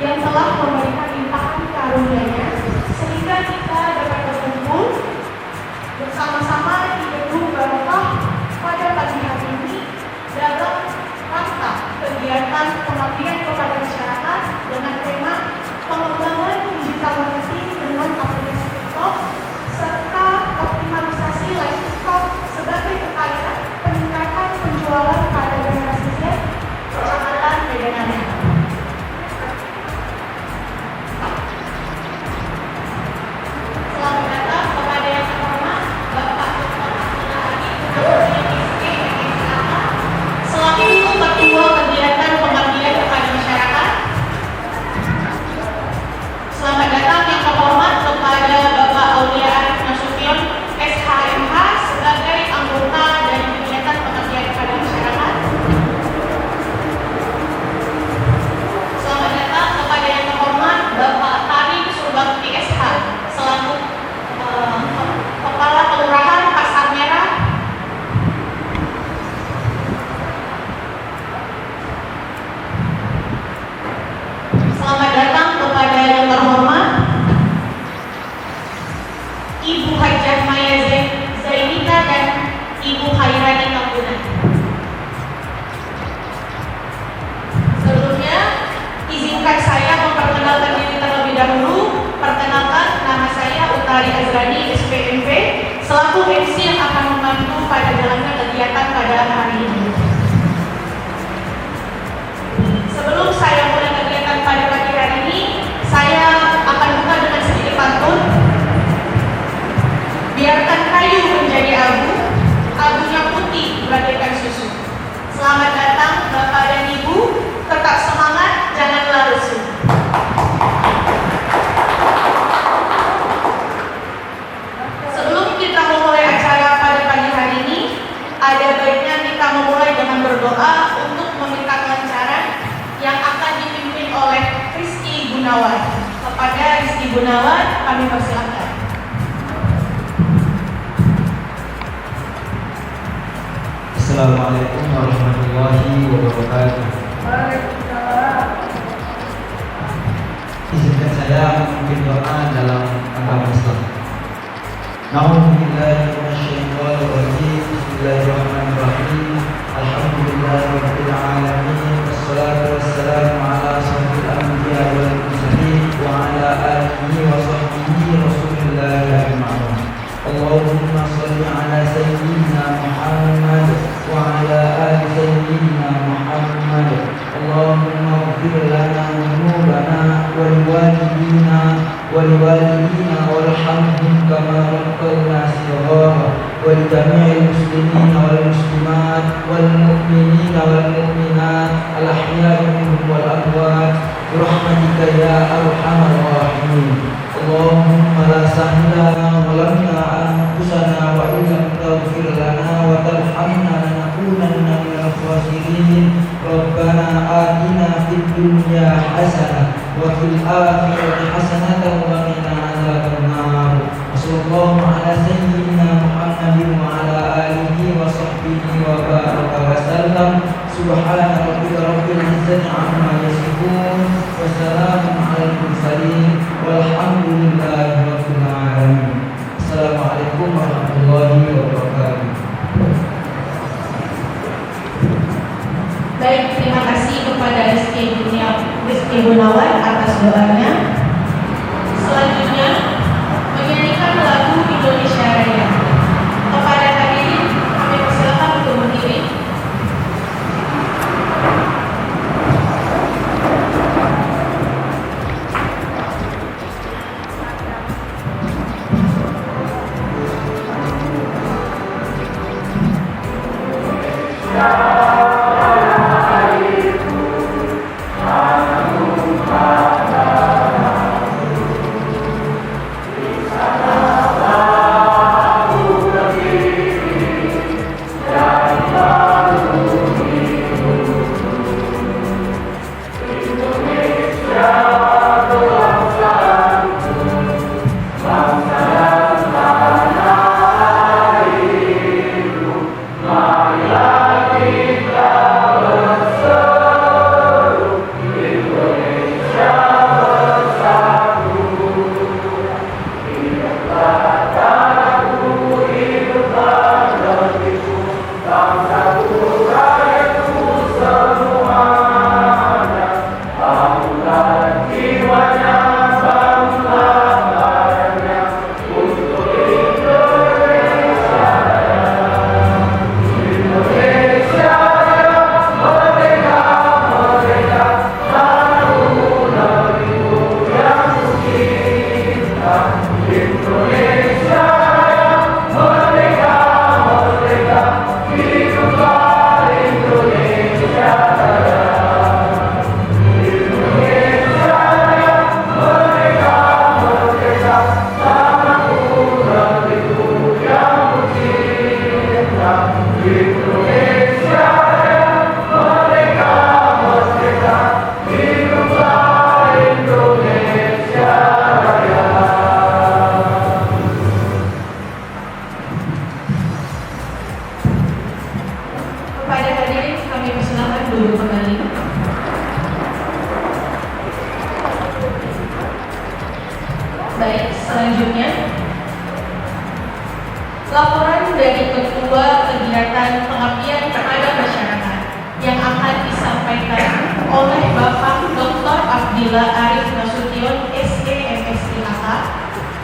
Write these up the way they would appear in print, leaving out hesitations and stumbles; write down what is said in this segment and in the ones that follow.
yang telah memberikan limpahan karunia-Nya sehingga kita dapat berkumpul bersama-sama di gedung Barokah pada pagi hari ini dalam rangka kegiatan pengabdian kepada masyarakat dengan tema pengembangan digital marketing dengan aplikasi TikTok serta optimalisasi live TikTok sebagai upaya peningkatan penjualan pada generasi Z Kecamatan Medan. Selamat datang kepada yang terhormat Bapak Dr. Abdullah Adi selaku Ketua Kegiatan Pengabdian kepada Masyarakat. Selamat datang yang terhormat kepada Bapak Aulia Arif Nasution SHMH sebagai anggota dari Kegiatan Pengabdian kepada Masyarakat. Selamat datang kepada yang terhormat Bapak Tari Surbakti SH selaku Kepala Kelurahan Pasar Merah. Selamat datang kepada yang terhormat Ibu Hajah Maya Zainika dan Ibu Hairani Kampunan. Sebelumnya, izinkan saya memperkenalkan diri terlebih dahulu. Perkenalkan, nama saya Utari Azrani SPMP selaku MC yang akan membantu pada jalannya kegiatan pada hari ini. Sebelum saya mulai kegiatan pada pagi hari ini, saya akan buka dengan sedikit pantun. Biarkan kayu menjadi abu, abunya putih bagaikan susu. Selamat datang Bapak dan Ibu, tetap semangat, janganlah lesu. Sebelum kita memulai acara pada pagi hari ini, ada baiknya kita memulai dengan berdoa untuk meminta kelancaran yang akan dipimpin oleh Rizky Gunawan. Kepada Rizky Gunawan, kami persilakan. Assalamualaikum warahmatullahi wabarakatuh. Waalaikumsalam. Izinkan saya memimpin doa dalam agama Islam. Na'udzubillahi minasyaitonir rajim. Bismillahirrahmanirrahim. Alhamdulillahirabbil alamin. Wassalatu wassalamu ala asyrofil anbiya'i wal mursalin wa ala alihi wa sahbihi rasulillahi ajma'in. Allahumma shalli ala sayyidina Muhammad wa ala ali sayyidina Muhammad. Allahumma ighfir lana dhunubana wa liwalidina warhamhum kama rabbayna shighara wa lijami'il muslimina wal muslimat wal mu'minina wal mu'minat al ahya'i minhum wal amwat bi rahmatika ya arhamar rahimin. Allahumma la sahla ma zalamna anfusana wa illam taghfir lana wa tarhamna lanakunanna minal khasirin. Rabbana atina fid dunya hasanah wa fil akhirati hasanatan wa qina adzabannar. Wassallallahu ala sayyidina Muhammadin wa ala alihi wa sahbihi wa baraka wa sallam. Subhana rabbika rabbil izzati amma yasifun wa salamun alal mursalin walhamdulillahi rabbil alamin. Assalamualaikum warahmatullahi wabarakatuh. Baik, terima kasih kepada Rizky Gunawan atas doanya. Selanjutnya, menyanyikan lagu Indonesia Raya. Kepada hadirin, kami persilakan untuk berdiri. Kepada hadirin kami persilakan duduk kembali. Baik, selanjutnya laporan dari Ketua Kegiatan Pengabdian kepada Masyarakat yang akan disampaikan oleh Bapak Dr. Abdillah Arif Nasution, SE MSIAK.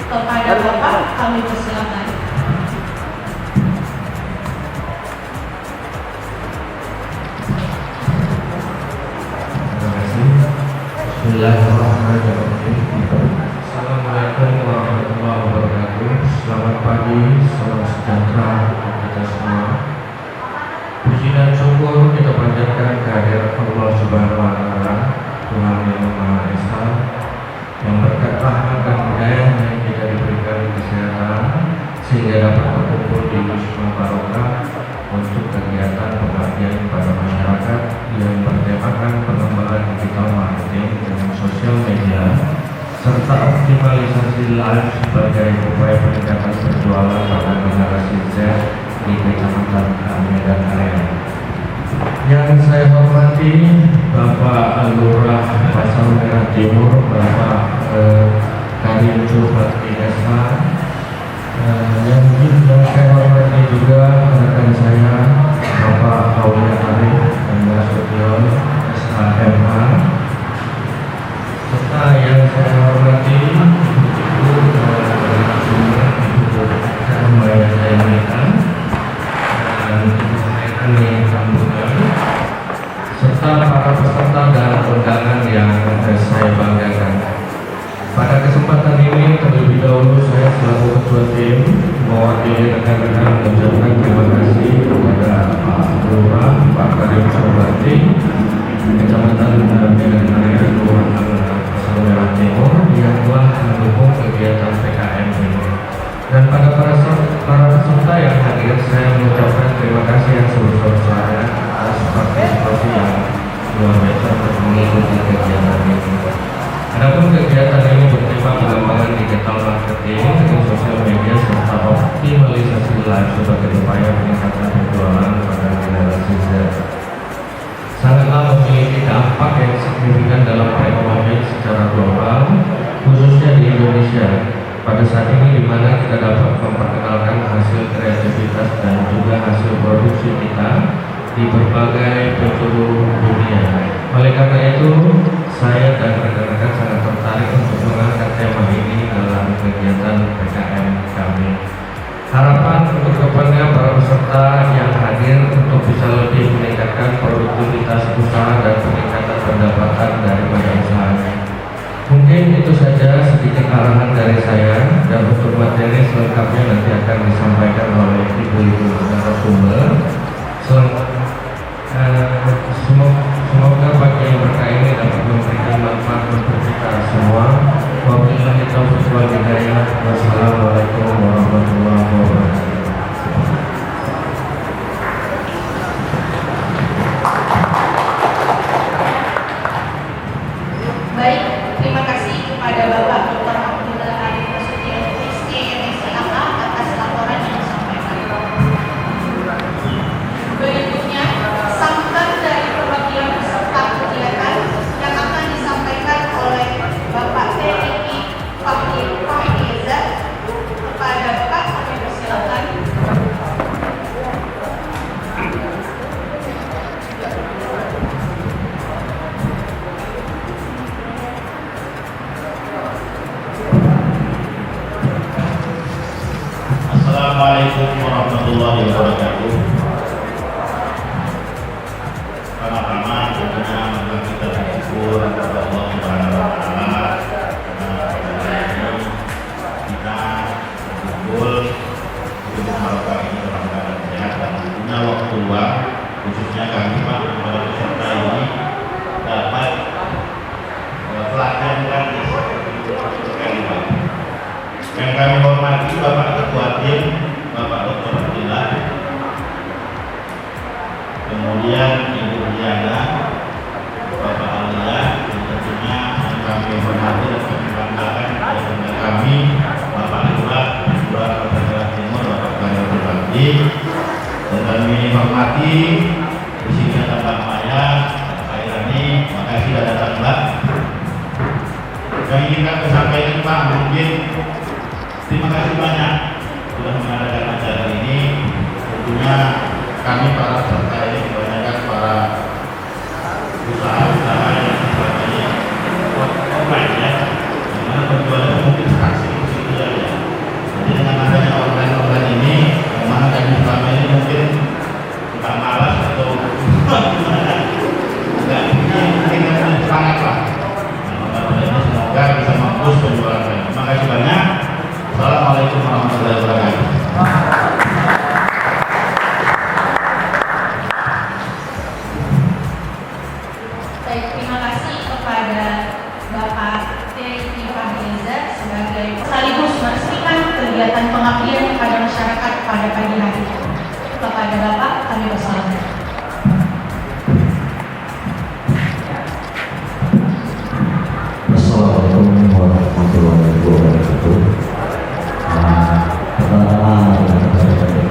Kepada Bapak kami persilakan. Bismillahirrahmanirrahim. Assalamualaikum warahmatullahi wabarakatuh. Selamat pagi, salam sejahtera untuk kita semua. Puji dan syukur kita panjatkan kehadirat Allah Subhanahu wa Ta'ala, Tuhan yang Maha Esa, yang berkat rahmat dan hidayah yang kita diberikan kesehatan sehingga dapat berkumpul di Wisma Barokah untuk kegiatan pengabdian pada masyarakat yang bertemakan pengembangan digital marketing dengan sosial media serta optimalisasi live sebagai upaya peningkatan penjualan pada generasi Z di Kecamatan Medan Area. Yang saya hormati Bapak Lurah Pasar Merah Timur, Bapak Karim Curhati Esa, yang saya hormati juga rekan saya Bapak Aulia Arif Nasution SHMH, serta yang saya hormati Ibu Maya Zainita dan Ibu Ani Kampungan, serta para peserta dan undangan yang saya banggakan. Pada kesempatan ini terlebih dahulu saya selaku ketua tim mewakili rekan-rekan mengucapkan terima kasih kepada Pak Lurah, Pak Karim Curhati, Kecamatan Medan Area Kelurahan Pasar Merah Timur yang telah mendukung kegiatan PKM ini. Dan pada para peserta yang hadir, saya mengucapkan terima kasih yang sebesar-besarnya atas partisipasi yang luar biasa untuk mengikuti kegiatan ini. Adapun kegiatan ini bertema pengembangan digital marketing dengan sosial media serta optimalisasi live sebagai upaya peningkatan penjualan pada generasi Z. Sangatlah memiliki dampak yang signifikan dalam perekonomian secara global, khususnya di Indonesia. Pada saat ini di mana kita dapat memperkenalkan hasil kreativitas dan juga hasil produksi kita di berbagai penjuru dunia. Oleh karena itu, saya dan rekan-rekan sangat tertarik untuk mengangkat tema ini dalam kegiatan PKM kami. Harapan untuk kedepannya para peserta yang hadir untuk bisa lebih meningkatkan produktivitas usaha dan peningkatan pendapatan daripada usahanya. Mungkin itu saja sedikit arahan dari saya, dan untuk materi selengkapnya nanti akan disampaikan oleh ibu-ibu narasumber. Semoga pagi yang berkah ini dapat memberikan manfaat untuk kita semua. Wabillahi taufiq wal hidayah. Wassalamualaikum warahmatullahi wabarakatuh. Baik, terima kasih kepada Bapak Dr. Abdillah Arif Nasution, SE MSIAK atas laporan yang warahmatullahi wabarakatuh. Pertama-tama tentunya mari kita bersyukur kepada Allah Subhanahu wa taala karena pada hari ini kita berkumpul untuk melakukan ini dalam keadaan sehat dan punya waktu luang, khususnya kami Pak para peserta ini dapat pelatihan gratis sekali Pak. Yang kami hormati Bapak Ketua Tim, Bapak Dr. Abdillah, kemudian Ibu Diana, Bapak Alia, dan tentunya yang kami hormati dan kami banggakan dari kami, Bapak Lurah, Lurah Kota Jawa Timur, Bapak Kanil Berbakti, dan kami hormati di sini ada Mbak Maya, Pak Irani, makasih sudah datang Mbak. Yang ingin kami sampaikan Pak, mungkin terima kasih banyak sudah mengadakan acara ini. Tentunya kami para peserta ini kebanyakan para usaha-usaha yang sifatnya online ya, dimana penjualannya mungkin saksi itu ya. Jadi dengan adanya online ini, yang mana kami selama ini mungkin entah malas atau gimana, nggak punya semangat lah. Semoga bisa memboost penjualan kami. Terima kasih banyak. Assalamualaikum warahmatullahi wabarakatuh. Baik, terima kasih kepada Bapak T.I. Fahriza sebagai sekaligus meresmikan kegiatan pengabdian kepada masyarakat pada pagi hari. Kepada Bapak kami bersalam. Assalamualaikum warahmatullahi wabarakatuh. Pertama-tama yang saya hormati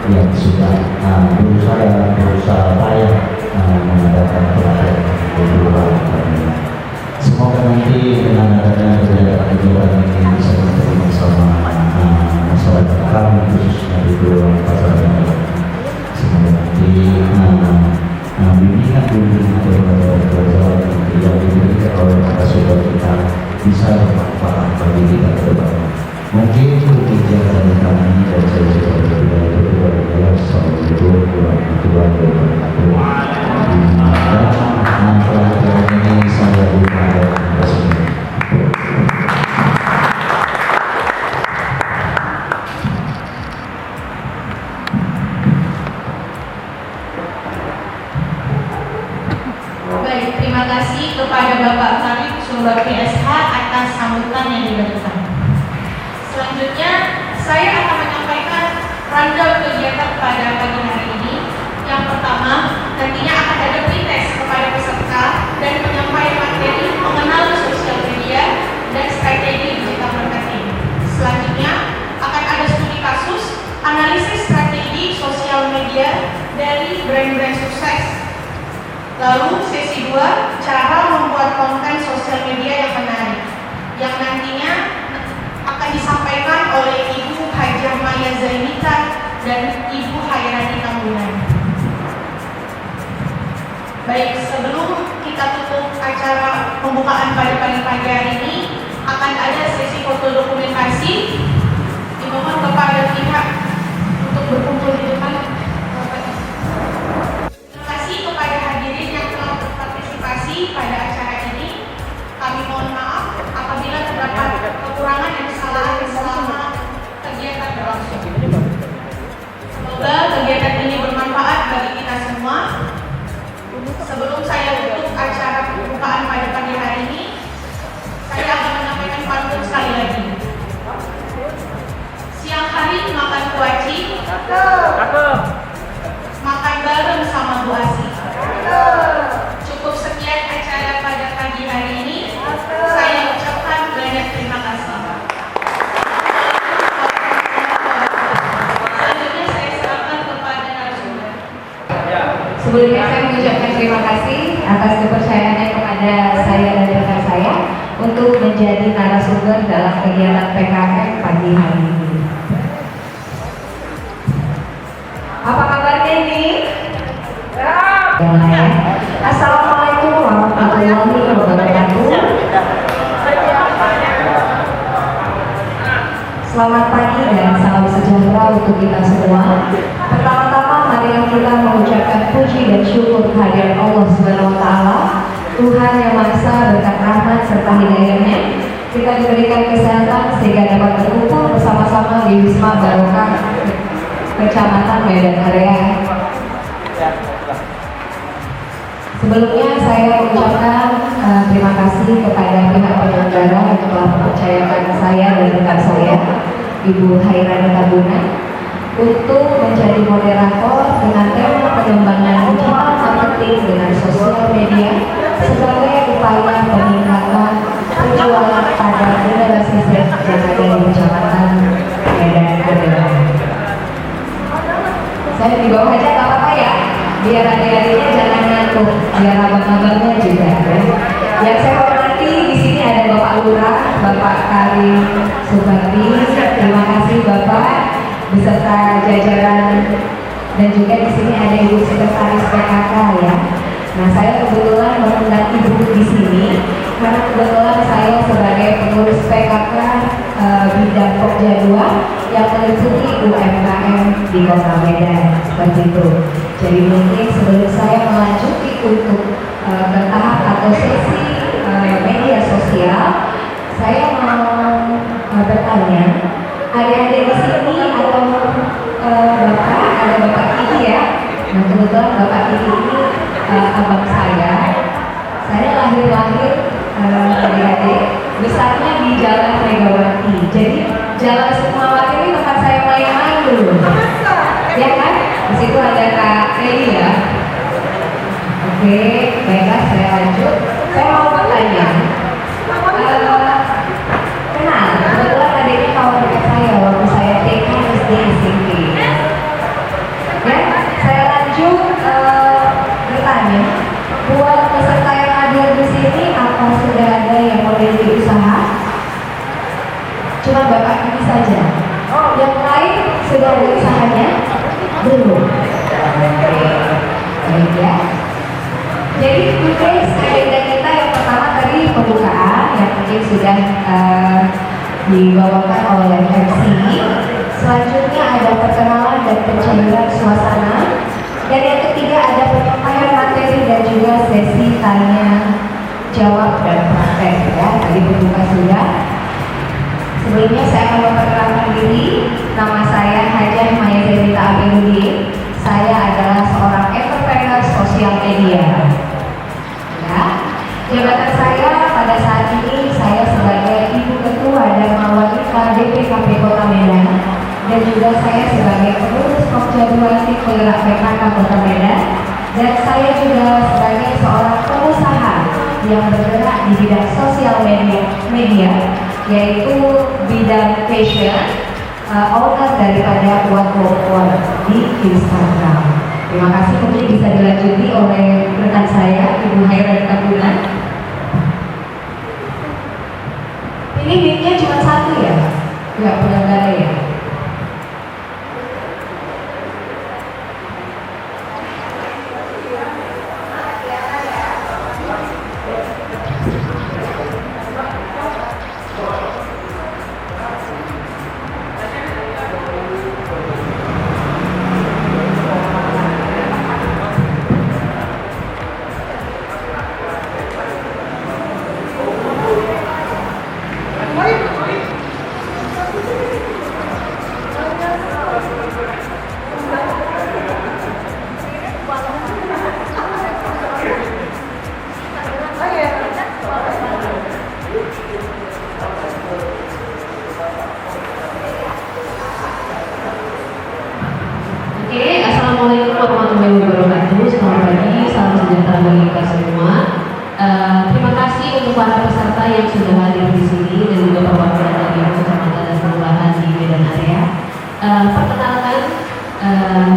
yang sudah berusaha payah mengadakan pelatihan kedua. Semoga nanti dengan adanya kegiatan ini bisa diterima sama masyarakat kami, khususnya di Kelurahan Pasar Minggu. Semoga nanti bimbingan daripada pelajaran yang diberikan oleh para saudara kita bisa bermanfaat bagi kita ke depan. Mungkin demikian dari kami dan saya juga berdua Assalamualaikum warahmatullahi wabarakatuh. Dan pelajaran ini saya buka dan kasih. Baik, terima kasih kepada Bapak Farid Sumber PSH atas sambutan yang diberikan. Selanjutnya, saya akan menyampaikan rundown kegiatan pada pagi hari ini. Yang pertama, nantinya akan ada pretest kepada peserta dan penyampaian materi mengenal sosial media dan strategi digital marketing. Selanjutnya, akan ada studi kasus, analisis strategi sosial media dari brand-brand sukses. Lalu sesi 2, cara membuat konten sosial media yang menarik, yang nantinya akan disampaikan oleh Ibu Hajah Maya Zainita dan Ibu Hairani Tambunan. Baik, sebelum kita tutup acara pembukaan pada pagi hari ini, akan ada sesi foto dokumentasi. Dimohon kepada pihak untuk berkumpul di depan. Terima kasih kepada hadirin yang telah berpartisipasi pada acara ini. Kami mohon maaf apabila terdapat kekurangan dan kesalahan selama kegiatan berlangsung. Semoga kegiatan ini bermanfaat bagi kita semua. Sebelum saya tutup acara pembukaan pada pagi hari ini, saya akan menyampaikan pantun sekali lagi. Siang hari makan kuaci, makan bareng sama Bu Asi. Cukup sekian acara pada pagi hari ini. Saya ucapkan banyak terima kasih. Selanjutnya saya serahkan kepada narasumber. Sebelumnya saya mengucapkan terima kasih atas kepercayaannya kepada saya dan rekan saya untuk menjadi narasumber dalam kegiatan PKM pagi hari ini. Apa kabarnya ini? Ya. Assalamualaikum warahmatullahi wabarakatuh. Selamat pagi dan salam sejahtera untuk kita semua. Pertama-tama marilah kita mengucapkan puji dan syukur kehadirat Allah Subhanahu wa taala, Tuhan yang Maha Esa, berkat rahmat serta hidayahnya kita diberikan kesehatan sehingga dapat berkumpul bersama-sama di Wisma Barokah Kecamatan Medan Area. Sebelumnya saya mengucapkan terima kasih kepada pihak penyelenggara yang telah mempercayakan saya dan rekan saya, Ibu Hairani Tambunan, untuk menjadi moderator dengan tema pengembangan digital marketing dengan sosial media sebagai upaya peningkatan penjualan pada generasi Z yang ada di Kecamatan Medan Area. Saya di bawah aja nggak apa-apa ya, biar adik-adiknya jangan ngantuk, biar abang-abangnya juga ya. Yang saya hormati di sini ada Bapak Lurah, Bapak Karim Subakti. Terima kasih Bapak beserta jajaran, dan juga di sini ada Ibu Sekretaris PKK ya. Nah, saya kebetulan mengundang Ibu di sini karena kebetulan saya sebagai pengurus PKK bidang Pokja 2 yang meliputi UMKM di Kota Medan, seperti itu. Jadi mungkin sebelum saya melanjuti untuk ke tahap atau sesi media sosial, saya mau bertanya, adik-adik di sini atau Bapak, ada Bapak Kiki ya. Nah, kebetulan Bapak Kiki ini abang saya. Saya lahir adik-adik besarnya di Jalan Megawati. Jadi Jalan Sukmawati ini tempat saya main-main dulu. Ya kan? Di situ ada Kak Eli ya. Oke, baiklah saya lanjut. Saya mau bertanya. Kenal, kebetulan adiknya kawan dekat saya waktu saya TK, SD, SMP. Ya, saya lanjut bertanya. Buat peserta yang hadir di sini, apa sudah ada yang memiliki usaha? Cuma Bapak ini saja. Yang lain sudah ada usahanya? Belum. Baik ya. Jadi mungkin agenda kita yang pertama tadi pembukaan yang mungkin sudah dibawakan oleh MC. Selanjutnya ada perkenalan dan pencairan suasana. Dan yang ketiga ada penyampaian materi dan juga sesi tanya jawab dan praktek ya. Tadi pembuka sudah. Sebelumnya saya akan memperkenalkan diri. Nama saya Hajah Maya Zainita Abidudin. Saya adalah seorang entrepreneur sosial media. Ya, jabatan saya pada saat ini saya sebagai Ibu Ketua dan Wanita DPKP Kota Medan, dan juga saya sebagai pengurus Pokja 2 Tim Penggerak PKK Kota Medan, dan saya juga sebagai seorang pengusaha yang bergerak di bidang sosial media yaitu bidang fashion, owner daripada One di Instagram. Terima kasih, mungkin bisa dilanjuti oleh rekan saya Ibu Hairani Tambunan. Ini mic-nya cuma satu ya? Nggak penyelenggara ya? Assalamualaikum warahmatullahi wabarakatuh. Selamat pagi, salam sejahtera bagi kita semua. Terima kasih untuk para peserta yang sudah hadir di sini dan juga perwakilan dari kecamatan dan kelurahan di Medan area. Perkenalkan,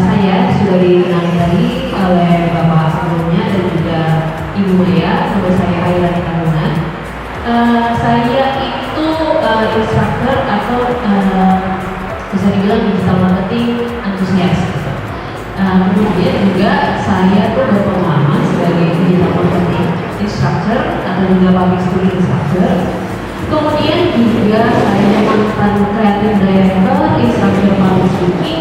saya sudah dikenali tadi oleh Bapak sebelumnya dan juga Ibu Maya. Nama saya Hairani Tambunan. Saya itu instructor atau bisa dibilang digital marketing antusias. Kemudian juga saya tuh berpengalaman sebagai digital marketing instructor atau juga public speaking instructor. Kemudian juga saya mantan creative director, instructor public speaking,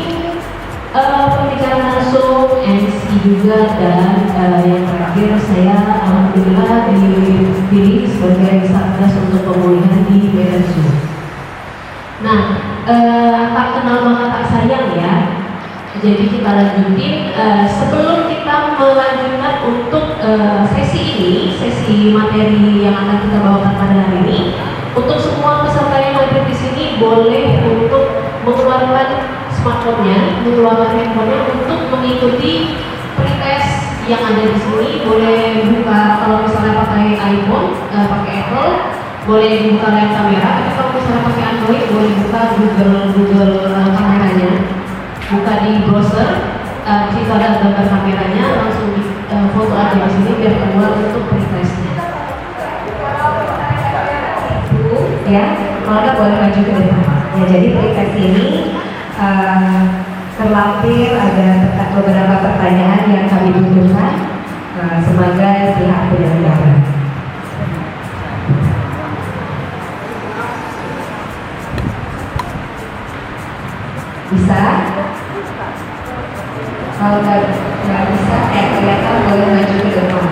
pembicara langsung, MC juga, dan yang terakhir saya alhamdulillah dipilih sebagai satgas untuk pemulihan di Medan Zoo. Nah, tak kenal maka tak sayang ya. Jadi kita lanjutin, sebelum kita melanjutkan untuk sesi ini, sesi materi yang akan kita bawakan pada hari ini, untuk semua peserta yang hadir di sini boleh untuk mengeluarkan smartphone-nya, mengeluarkan handphone-nya untuk mengikuti pretest yang ada di sini. Boleh buka kalau misalnya pakai iPhone, pakai Apple, boleh buka layar kamera. Tapi kalau misalnya pakai Android, boleh buka Google kameranya. Buka di browser, di situ ada gambar kameranya, langsung di foto aja di sini biar keluar untuk pretestnya. Ya, kalau nggak boleh maju ke depan. Ya, jadi pretest ini terlampir ada beberapa pertanyaan yang kami butuhkan. Semoga pihak penyelenggara. Bisa? Kalau nggak bisa, kelihatan boleh maju ke depan.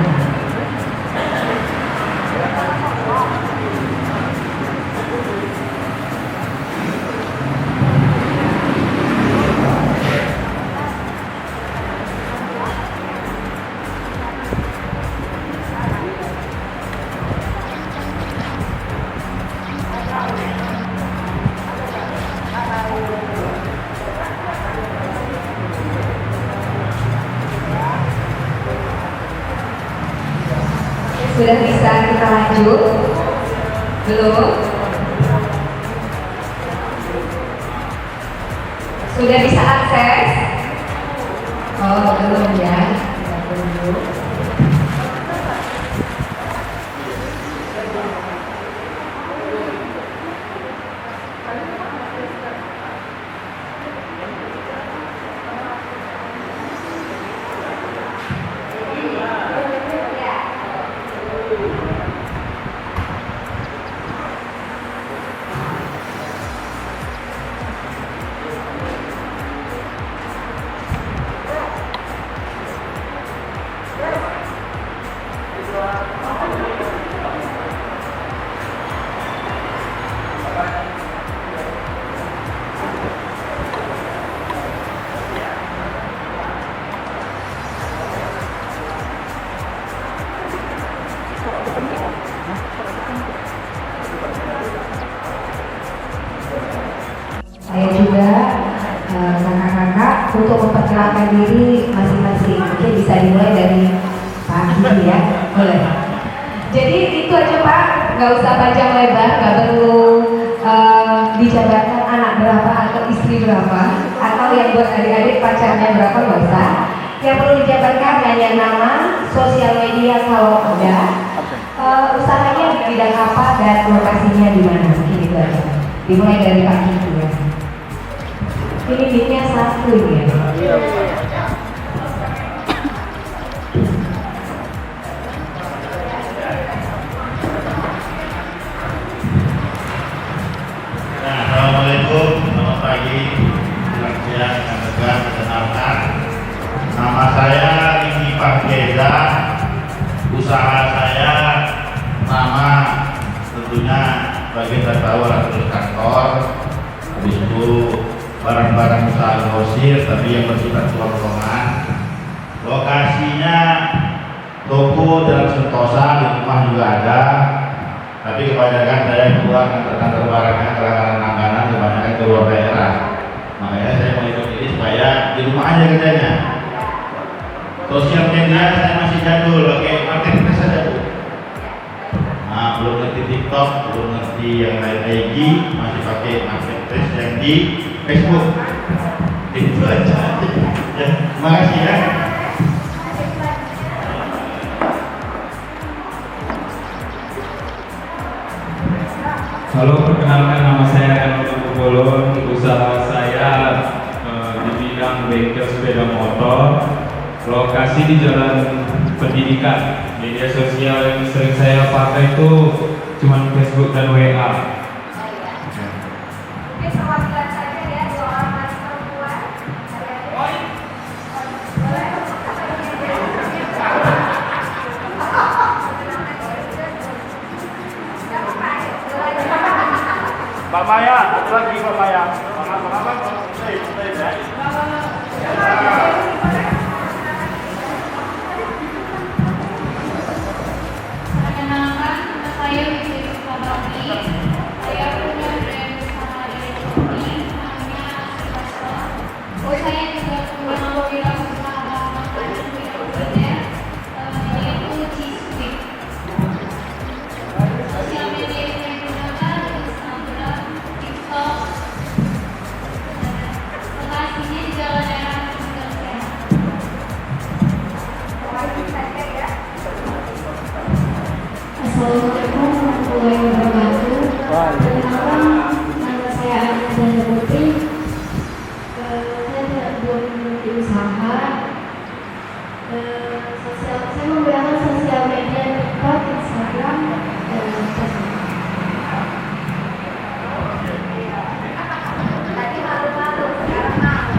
Sudah bisa kita lanjut? Belum? Sudah bisa akses? Oh, belum ya. Kita tunggu. Saya juga kakak-kakak untuk memperkenalkan diri masing-masing. Mungkin bisa dimulai dari Pak Gigi ya, boleh. Jadi itu aja Pak, nggak usah panjang lebar, nggak perlu dijabarkan anak berapa atau istri berapa, atau yang buat adik-adik pacarnya berapa, nggak usah. Yang perlu dijabarkan hanya nama, sosial media kalau udah, usahanya di bidang apa dan lokasinya di mana? Mungkin itu aja. Dimulai dari Pak Kiki ya. Ini mic-nya satu ya. Assalamualaikum, selamat pagi, selamat siang, selamat datang, perkenalkan. Nama saya Riki Pahgeza. Usaha saya nama tentunya bagi kita tahu terus kantor, habis itu barang-barang usaha grosir tapi yang bersifat kelongkongan. Lokasinya toko Jalan Sentosa, di rumah juga ada. Tapi kebanyakan saya keluar kantor barangnya ke langganan kebanyakan ke luar daerah. Makanya saya mau ikut ini supaya di rumah aja kerjanya. Sosial media saya masih jadul, pakai marketplace saja Bu. Nah, belum ngerti TikTok, belum ngerti yang lain IG, masih pakai marketplace yang di Facebook. Itu aja. Ya, terima kasih ya. Halo, perkenalkan nama saya Eno Bolon. Usaha saya di bidang bengkel sepeda motor. Lokasi di Jalan Pendidikan. Media sosial yang sering saya pakai itu cuma Facebook dan WA. Mungkin perwakilan saja ya, 2 orang masih perempuan. Pak Maya, satu lagi Pak Maya. Perkenalkan, nama saya Widi Sukabakti. Saya punya brand usaha elektronik namanya Asribasto. Saya juga punya wirausaha makanan kuliner yaitu Cheese. Sosial media yang saya gunakan Instagram, TikTok. Lokasinya di Jalan Daerah Pendidikan. Assalamualaikum warahmatullahi wabarakatuh. Perkenalkan, nama saya Ananda Putri. Saya belum memiliki usaha. Saya menggunakan sosial media TikTok, Instagram, dan Facebook. Tadi malu-malu, sekarang malu.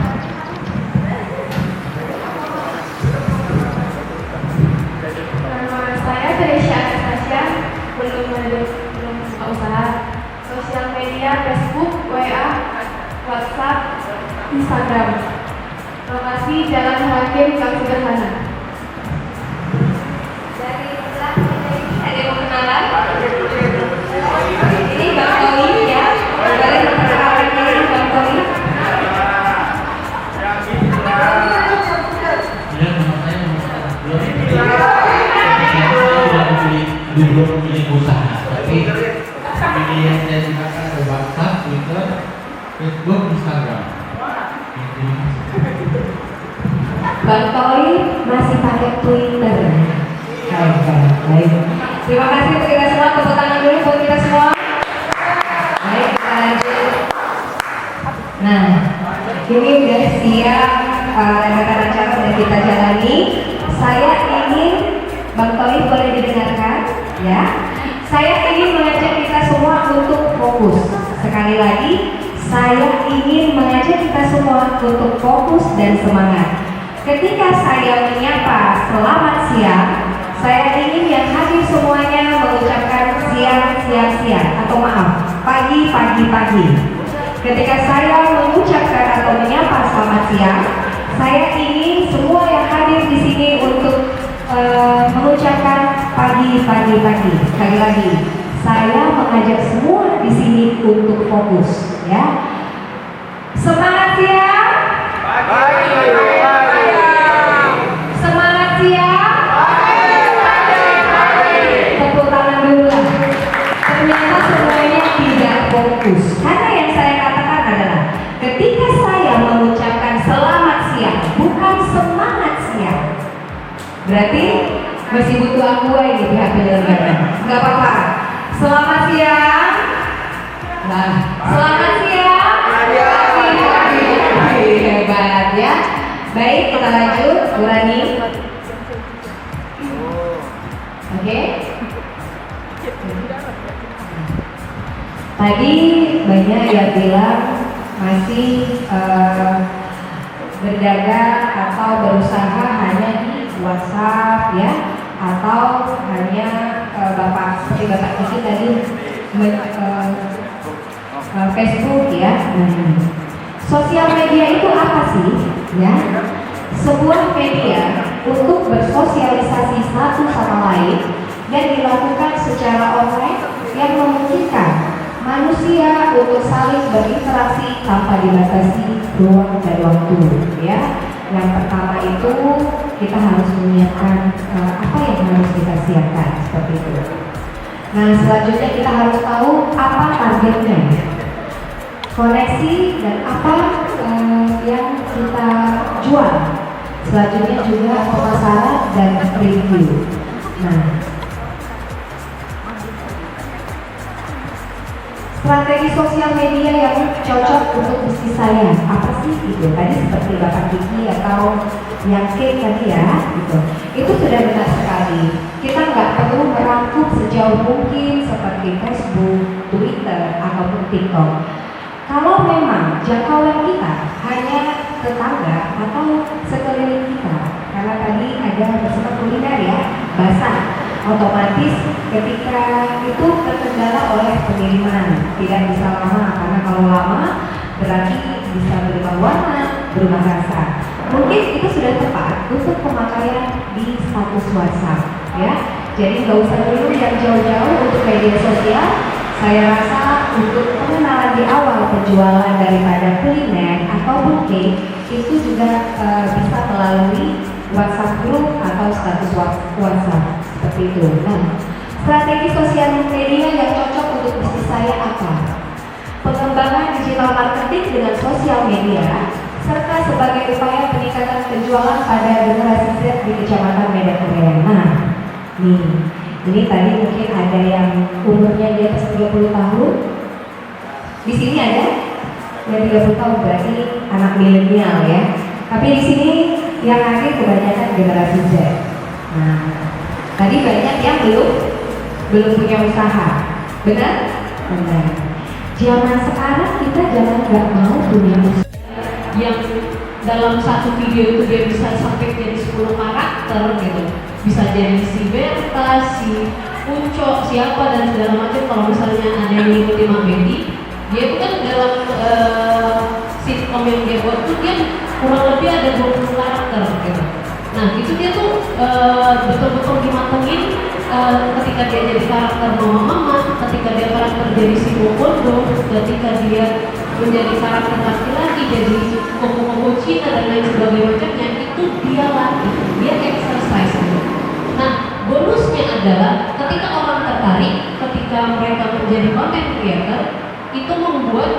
Nama saya Teresya Anastasia, belum buka usaha. Sosial media Facebook, WA, WhatsApp, Instagram. Lokasi Jalan Hakim Gang Sederhana. Dari belakang ini ada yang mau kenalan? Ini Bang Towi ya. Boleh memperkenalkan diri Bang Towi? Ya, nama saya belum memiliki usaha, tapi media yang saya gunakan ada WhatsApp, Twitter, Facebook, Instagram. Bang Towi masih pakai Twitter. Baik. Terima kasih untuk kita semua. Tepuk tangan dulu buat kita semua. Baik, kita lanjut. Nah, ini udah siap rangkaian acara sudah kita jalani. Saya ingin Bang Towi boleh didengarkan, ya. Saya ingin mengajak kita semua untuk fokus. Sekali lagi, saya ingin mengajak kita semua untuk fokus dan semangat. Ketika saya menyapa selamat siang, saya ingin yang hadir semuanya mengucapkan siang atau maaf, pagi. Ketika saya mengucapkan atau menyapa selamat siang, saya ingin semua yang hadir di sini untuk mengucapkan pagi. Sekali lagi, saya mengajak semua di sini untuk fokus, ya. Semangat siang. Semangat siang. Tepuk tangan dulu lah. Ternyata semuanya tidak fokus. Karena yang saya katakan adalah ketika saya mengucapkan selamat siang, bukan semangat siang. Berarti Masih butuh aku ini pihak penyelenggara. Nggak apa-apa. Selamat siang. Nah, selamat siang. Hebat ya. Baik, kita lanjut. Bu Rani. Oke. Tadi banyak yang bilang masih berdagang atau berusaha hanya di WhatsApp ya, atau hanya seperti Bapak Kiki tadi Facebook ya. Sosial media itu apa sih? Ya, sebuah media untuk bersosialisasi satu sama lain dan dilakukan secara online yang memungkinkan manusia untuk saling berinteraksi tanpa dibatasi ruang dan waktu ya. Yang pertama itu kita harus menyiapkan apa yang harus kita siapkan seperti itu. Nah, selanjutnya kita harus tahu apa targetnya, koneksi dan apa yang kita jual. Selanjutnya juga pemasaran dan review. Nah, strategi sosial media yang cocok untuk bisnis saya apa sih gitu? Tadi seperti Bapak Kiki atau yang K tadi ya, gitu. Itu sudah benar sekali. Kita nggak perlu merangkup sejauh mungkin seperti Facebook, Twitter ataupun TikTok. Kalau memang jangkauan kita hanya tetangga atau sekeliling kita, karena tadi ada bersama kuliner ya, basah. Otomatis ketika itu terkendala oleh pengiriman, tidak bisa lama, karena kalau lama berarti bisa berubah warna, berubah rasa. Mungkin itu sudah tepat untuk pemakaian di status WhatsApp ya. Jadi nggak usah dulu yang jauh-jauh untuk media sosial. Saya rasa untuk pengenalan di awal penjualan daripada kuliner atau booking itu juga bisa melalui WhatsApp group atau status WhatsApp seperti itu. Nah, strategi sosial media yang cocok untuk bisnis saya apa? Pengembangan digital marketing dengan sosial media serta sebagai upaya peningkatan penjualan pada generasi Z di Kecamatan Medan Urian. Nah, ini tadi mungkin ada yang umurnya di atas 30 tahun. Di sini ada yang 30 tahun, berarti anak milenial ya. Tapi di sini yang hadir kebanyakan generasi Z. Nah, tadi banyak yang belum punya usaha, benar? Benar. Zaman sekarang kita jangan nggak mau punya usaha. Yang dalam satu video itu dia bisa sampai jadi 10 karakter gitu. Bisa jadi si Berta, si Uco, siapa dan segala macam. Kalau misalnya ada yang ngikutin Mak Bendi, dia itu kan dalam sitcom yang dia buat tuh dia kurang lebih ada 20 karakter gitu. Nah itu dia tuh betul-betul dimatengin ketika dia jadi karakter mama-mama, ketika dia karakter jadi si Bobodo, ketika dia menjadi karakter laki-laki, jadi koko-koko Cina dan lain sebagainya macamnya, itu dia latih, dia exercise gitu. Nah bonusnya adalah ketika orang tertarik, ketika mereka menjadi content creator, itu membuat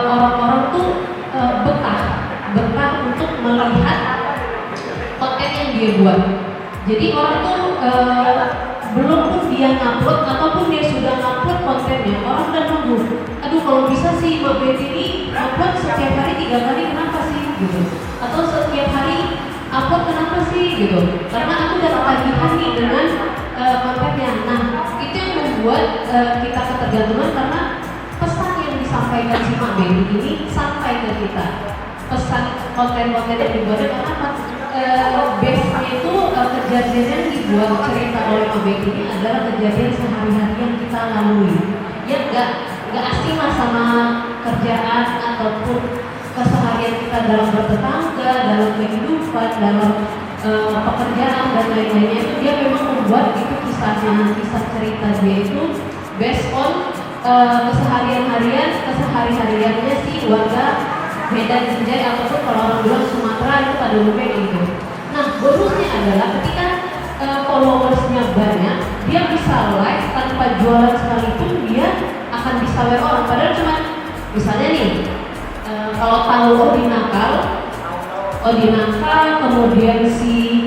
orang-orang tuh betah untuk melihat konten yang dia buat. Jadi orang tuh belum pun dia ngupload ataupun dia sudah ngupload kontennya, orang udah nunggu. Aduh kalau bisa sih Mbak Betty ini upload setiap hari 3 kali, kenapa sih gitu? Atau setiap hari upload kenapa sih gitu? Karena aku udah ketagihan nih dengan kontennya. Nah itu yang membuat kita ketergantungan karena pesan yang disampaikan si Mbak Betty ini sampai ke kita. Pesan konten-konten yang dibuat karena apa? Base-nya itu kejadian yang dibuat cerita oleh Mbak Betty ini adalah kejadian sehari-hari yang kita lalui. Ya nggak asing lah sama kerjaan ataupun keseharian kita dalam bertetangga, dalam kehidupan, dalam pekerjaan dan lain-lainnya. Itu dia memang membuat itu kisahnya, kisah cerita dia itu based on kesehari-hariannya si warga Medan Binjai ataupun kalau orang bilang Sumatera itu pada umumnya gitu. Nah bonusnya adalah ketika followersnya banyak, dia bisa live tanpa jualan sekalipun, dia akan bisa WA orang. Padahal cuma misalnya nih kalau tahu Odinakal, kemudian si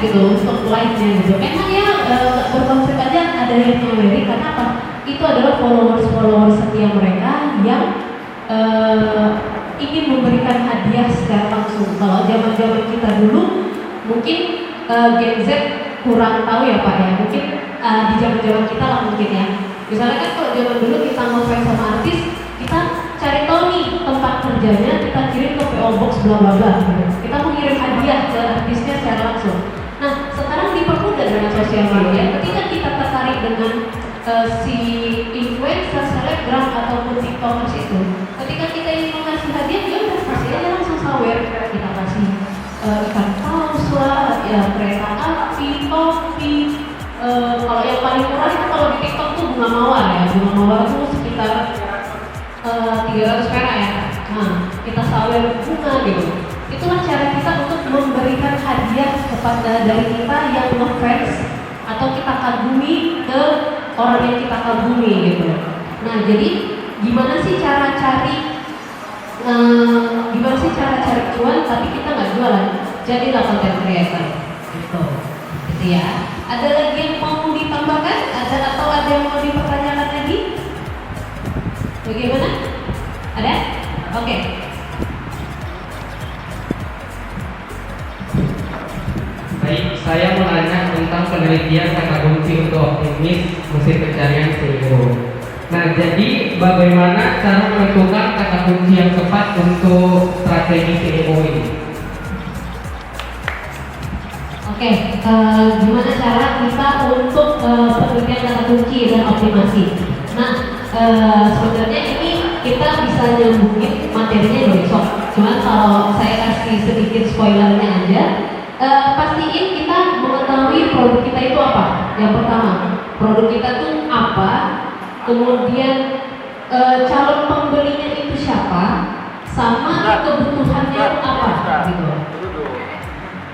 gitu untuk like-nya gitu. Memang ya berkonsep aja ada yang nyaweri karena apa? Itu adalah followers setia mereka yang ingin memberikan hadiah secara langsung. Kalau zaman-zaman kita dulu mungkin Gen Z kurang tahu ya Pak ya. Mungkin di zaman-zaman kita lah mungkin ya. Misalnya kan kalau zaman dulu kita ngefans sama artis, kita cari tahu nih tempat kerjanya, kita kirim ke PO Box bla bla bla gitu. Kita mengirim hadiah ke artisnya secara langsung. Nah, sekarang dipermudah dengan sosial media. Ketika kita tertarik dengan si influencer, selebgram ataupun tiktokers itu, ketika kita ingin mengasih hadiah, ya udah kasih aja langsung sawer. Kita kasih ikan paus lah, ya kereta api, topi. Kalau yang paling murah itu kalau di TikTok tuh bunga mawar ya. Bunga mawar itu sekitar 300 perak ya. Nah, kita sawer bunga gitu. Itulah cara kita untuk memberikan hadiah kepada dari kita yang ngefans atau kita kagumi ke orang yang kita kagumi gitu. Nah, jadi gimana sih cara cari cuan tapi kita nggak jualan? Jadilah content creator gitu. Gitu ya. Ada lagi yang mau ditambahkan? Atau ada yang mau dipertanyakan lagi? Bagaimana? Ada? Oke. Baik, saya mau nanya tentang penelitian kata kunci untuk optimis mesin pencarian CEO. Nah, jadi bagaimana cara menentukan kata kunci yang tepat untuk strategi CEO ini? Oke, gimana cara kita untuk penelitian kata kunci dan optimasi? Nah, sebenarnya ini kita bisa nyambungin materinya di besok. Cuman kalau saya kasih sedikit spoilernya aja, pastiin kita mengetahui produk kita itu apa. Yang pertama, produk kita tuh apa, kemudian calon pembelinya itu siapa, sama kebutuhannya itu apa gitu.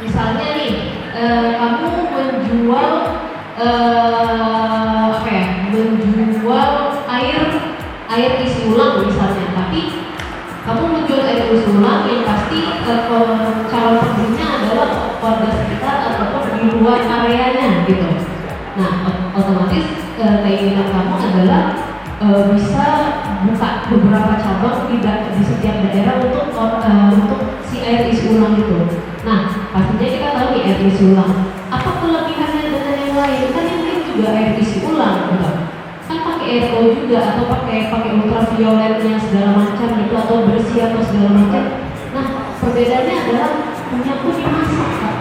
Misalnya nih, kamu menjual menjual air isi ulang misalnya, tapi kamu menjual air isi ulang yang pasti calon pembelinya adalah warga sekitar ataupun di luar areanya gitu. Nah, otomatis keinginan kamu adalah bisa buka beberapa cabang di setiap daerah untuk si air isi ulang itu. Nah, pastinya kita tahu nih air isi ulang. Apa kelebihannya dengan yang lain? Kan yang lain juga air isi ulang, bukan? Kan pakai RO juga atau pakai ultravioletnya segala macam gitu atau bersih atau segala macam. Nah, perbedaannya adalah punyaku dimasak, Kak.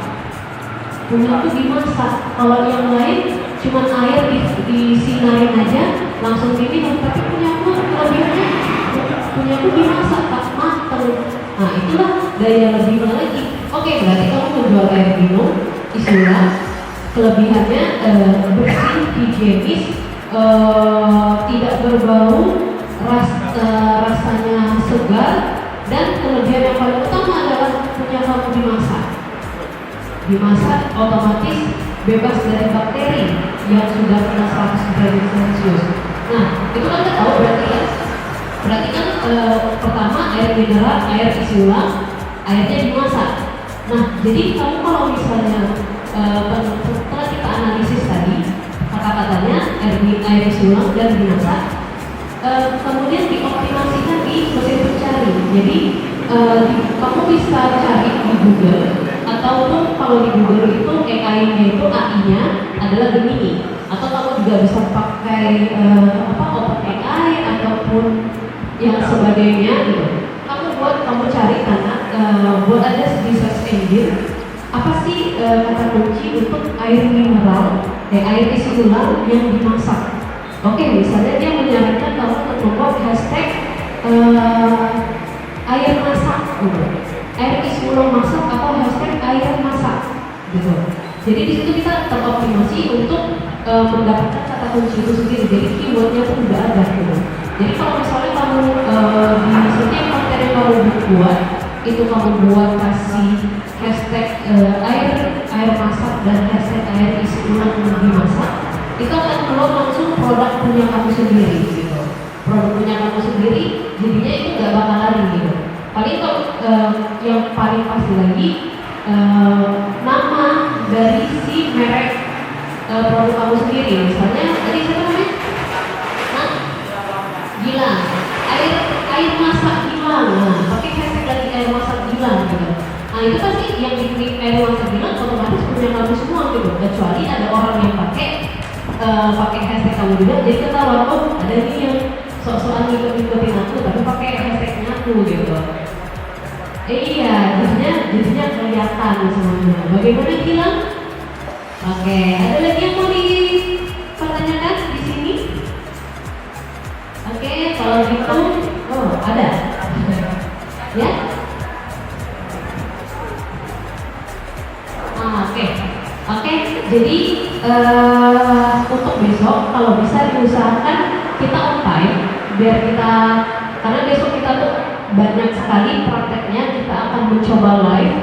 Punyaku dimasak. Kalau yang lain cuma air disinarin aja langsung diminum, tapi punyaku kelebihannya punyaku dimasak, Kak, mateng. Nah, itulah daya lebihnya lagi. Oke, berarti kamu menjual air minum isi ulang, kelebihannya bersih, higienis, tidak berbau, rasanya segar, dan kelebihan yang paling utama adalah punya kamu dimasak otomatis bebas dari bakteri yang sudah kena 100 derajat Celcius. Nah, itu kan kita tahu berarti ya. Berarti kan pertama air mineral, air isi ulang, airnya dimasak. Nah, jadi kamu kalau misalnya setelah kita analisis tadi kata-katanya air isi ulang dan dimasak, kemudian dioptimasikan di mesin pencari. Jadi kamu bisa cari di Google, ataupun kalau di Google itu AI-nya itu AI-nya adalah Gemini, atau kamu juga bisa pakai OpenAI ataupun yang sebagainya gitu. Kamu cari karena buat aja di search engine apa sih kata kunci untuk air mineral, air isi ulang yang dimasak. Oke, misalnya dia menyarankan kamu untuk membuat hashtag air masak gitu. Air isi ulang masak atau hashtag air masak gitu. Jadi di situ kita teroptimasi untuk mendapatkan kata kunci itu sendiri. Jadi keywordnya pun udah ada gitu. Jadi kalau misalnya kamu di setiap konten yang kamu buat itu kamu buat kasih hashtag air masak dan hashtag air isi ulang dimasak, itu akan keluar langsung produk punya kamu sendiri gitu. Produk punya kamu sendiri, jadinya itu nggak bakal lari gitu. Paling kalau yang paling pasti lagi nama dari merek produk kamu sendiri. Misalnya tadi siapa namanya? Hah? Gilang. Air masak Gilang. Nah, pakai hashtag lagi air masak Gilang gitu. Nah itu pasti yang diklik air masak Gilang otomatis punya kamu semua gitu. Kecuali ada orang yang pakai hashtag kamu juga, jadi ketahuan oh ada ini yang sok-sokan ngikutin aku tapi pakai hashtagnya aku gitu. Iya, jadinya kelihatan semuanya. Bagaimana Gilang? Oke, ada lagi yang mau dipertanyakan di sini? Oke, kalau gitu, oh ada, ya? Oke. Jadi untuk besok kalau bisa diusahakan kita on time biar kita, karena besok kita tuh banyak sekali prakteknya, kita akan mencoba live.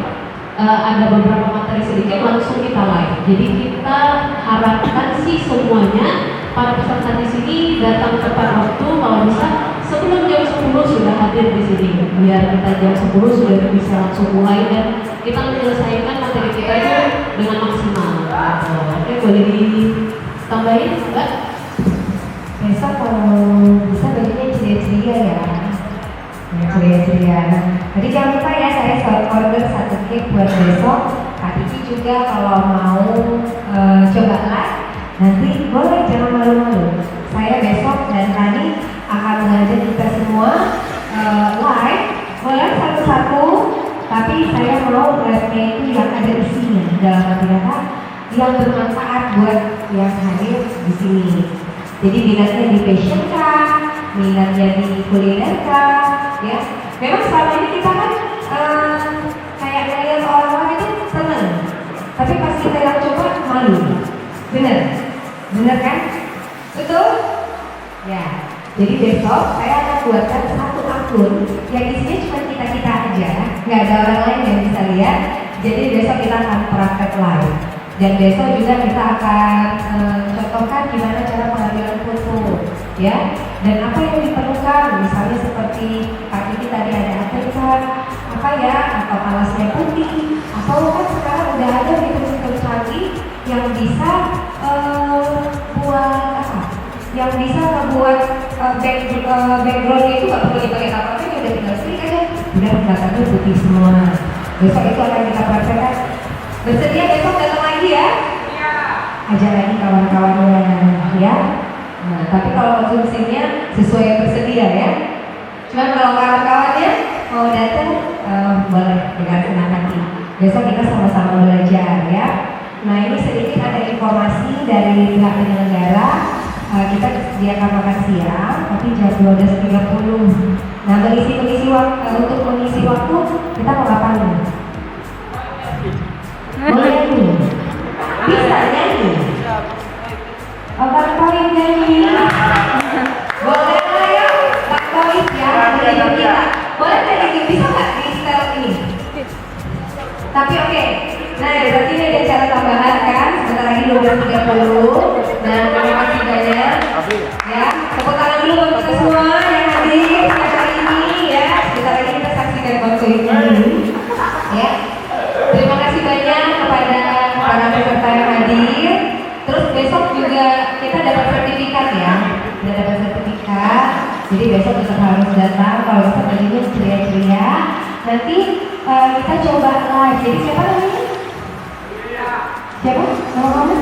Ada beberapa materi sedikit langsung kita live. Jadi kita harapkan sih semuanya para peserta di sini datang tepat waktu, kalau bisa sebelum jam 10 sudah hadir di sini. Biar kita jam 10 sudah bisa langsung mulai dan kita menyelesaikan materi kita itu dengan maksimal. Oke, boleh ditambahin enggak? Besok kalau bisa bajunya ceria-ceria ya. Ceria-ceria. Jadi jangan lupa ya, saya order 1 cake buat besok. Kak Kiki juga kalau mau coba live, nanti boleh, jangan malu-malu. Saya besok dan Rani akan mengajak kita semua live, boleh satu-satu. Tapi saya mau live-nya itu yang ada isinya, dalam arti kata yang bermanfaat buat yang hadir di sini. Jadi minatnya di fashion kah, minatnya di kuliner kah, ya. Memang selama ini kita kan kayak ngeliat orang-orang itu seneng, tapi pas kita yang coba malu. Bener kan? Betul? Ya. Jadi besok saya akan buatkan 1 akun yang isinya cuma kita aja, nggak ada orang lain yang bisa lihat. Jadi besok kita akan praktek live. Dan besok juga kita akan contohkan gimana cara pengambilan foto, ya. Dan apa yang diperlukan, misalnya seperti Kak Kiki tadi ada apa ya, atau alasnya putih, atau kan sekarang udah ada fitur-fitur canggih yang bisa buat apa? Yang bisa membuat backgroundnya itu nggak perlu dipakai apa-apa, udah tinggal klik aja, udah belakangnya putih semua. Besok itu akan kita praktekkan. Bersedia besok datang lagi ya? Iya. Ajak lagi kawan-kawannya ya. Nah, tapi kalau konsumsinya sesuai yang bersedia ya. Cuman kalau kawan-kawannya mau datang boleh dengan senang hati. Besok kita sama-sama belajar ya. Nah ini sedikit ada informasi dari pihak penyelenggara. Kita sediakan makan siang, tapi jam 12.30. Nah mengisi waktu, untuk mengisi waktu kita mau ngapain? Boleh nyanyi? Bisa nyanyi? Bang Toib nyanyi? Boleh lah ya, Bang Toib ya, beribu kita. Boleh nyanyi, bisa nggak di setel ini? Tapi oke, nah berarti ini ada cara tambahan kan? Sebentar lagi 12.30. Nah terima kasih banyak. Ya, tepuk tangan dulu buat kita semua yang hadir acara ini ya. Sebentar lagi kita saksikan Bang Toib ini. Ya. Terima kasih banyak kepada para peserta yang hadir. Terus besok juga kita dapat sertifikat ya. Kita dapat sertifikat. Jadi besok tetap harus datang. Kalau bisa bajunya ceria-ceria. Nanti kita coba live. Jadi siapa namanya? Siapa? Nama kamu?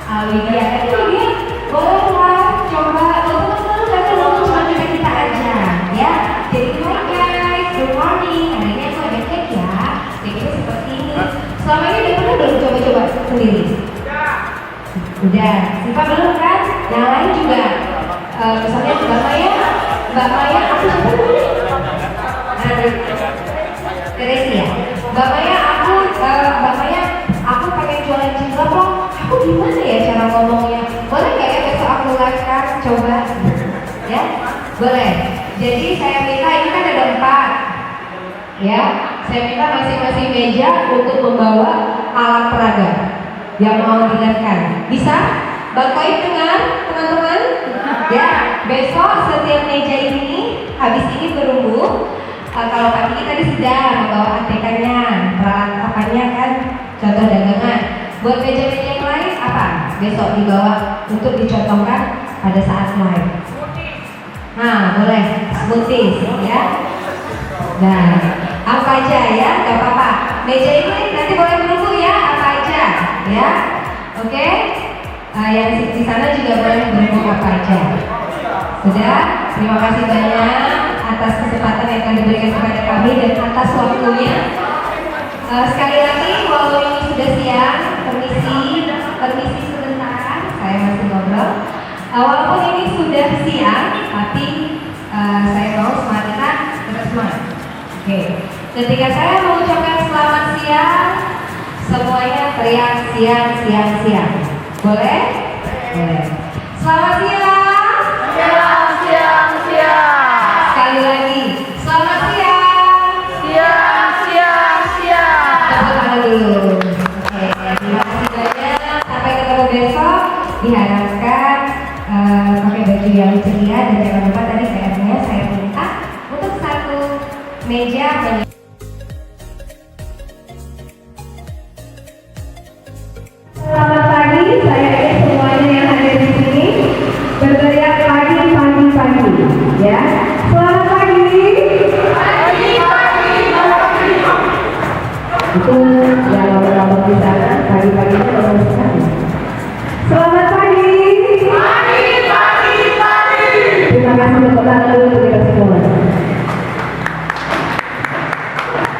Alwidia. Dia boleh lah coba. Teman-teman kata ngomong cuma kita aja ya. Jadi hi guys, good morning. Hari ini aku ada cake ya. Cake-nya seperti ini. Selama ini udah pernah belum coba-coba sendiri? Udah. Siapa belum kan? Yang lain juga. Misalnya Mbak Maya, aku siapa dulu? Teresi ya. Mbak Maya, aku pengen jualan jilbab loh. Aku gimana ya cara ngomongnya? Boleh nggak ya besok aku live kan? Coba. Ya, boleh. Jadi saya minta, ini kan ada 4. Ya, saya minta masing-masing meja untuk membawa alat peraga yang mau dilihatkan. Bisa? Bang Toib dengar, teman-teman? Ya, besok setiap meja ini, habis ini berumbu. Kalau Pak Kiki tadi sudah membawa ATK-nya, peralatan kan, contoh dagangan. Buat meja-meja yang lain apa? Besok dibawa untuk dicontohkan pada saat live. Nah, boleh smoothies ya. Nah, apa aja ya, gak apa-apa. Meja ini nanti boleh menunggu ya, apa aja ya. Oke? Yang di sana juga boleh menunggu apa aja. Sudah, terima kasih banyak atas kesempatan yang akan diberikan kepada kami dan atas waktunya. Sekali lagi, walau ini sudah siang, permisi sebentar, saya masih ngobrol. Walaupun ini sudah siang, tapi saya mau semangat terus semangat. Oke, ketika saya mengucapkan selamat siang, semuanya teriak siang. Boleh? Boleh. Selamat siang. Siang. Sekali lagi, selamat siang. Siang. Tepuk tangan dulu. Oke, terima kasih banyak. Sampai ketemu besok. Diharapkan pakai baju yang ceria dan jangan lupa tadi PR-nya saya minta untuk satu meja. Selamat pagi, saya ingin semuanya yang hadir di sini berteriak pagi, ya. Selamat pagi. Itu yang lama-lama di sana, pagi-paginya bagus sekali. Selamat pagi. Terima kasih untuk kita semua.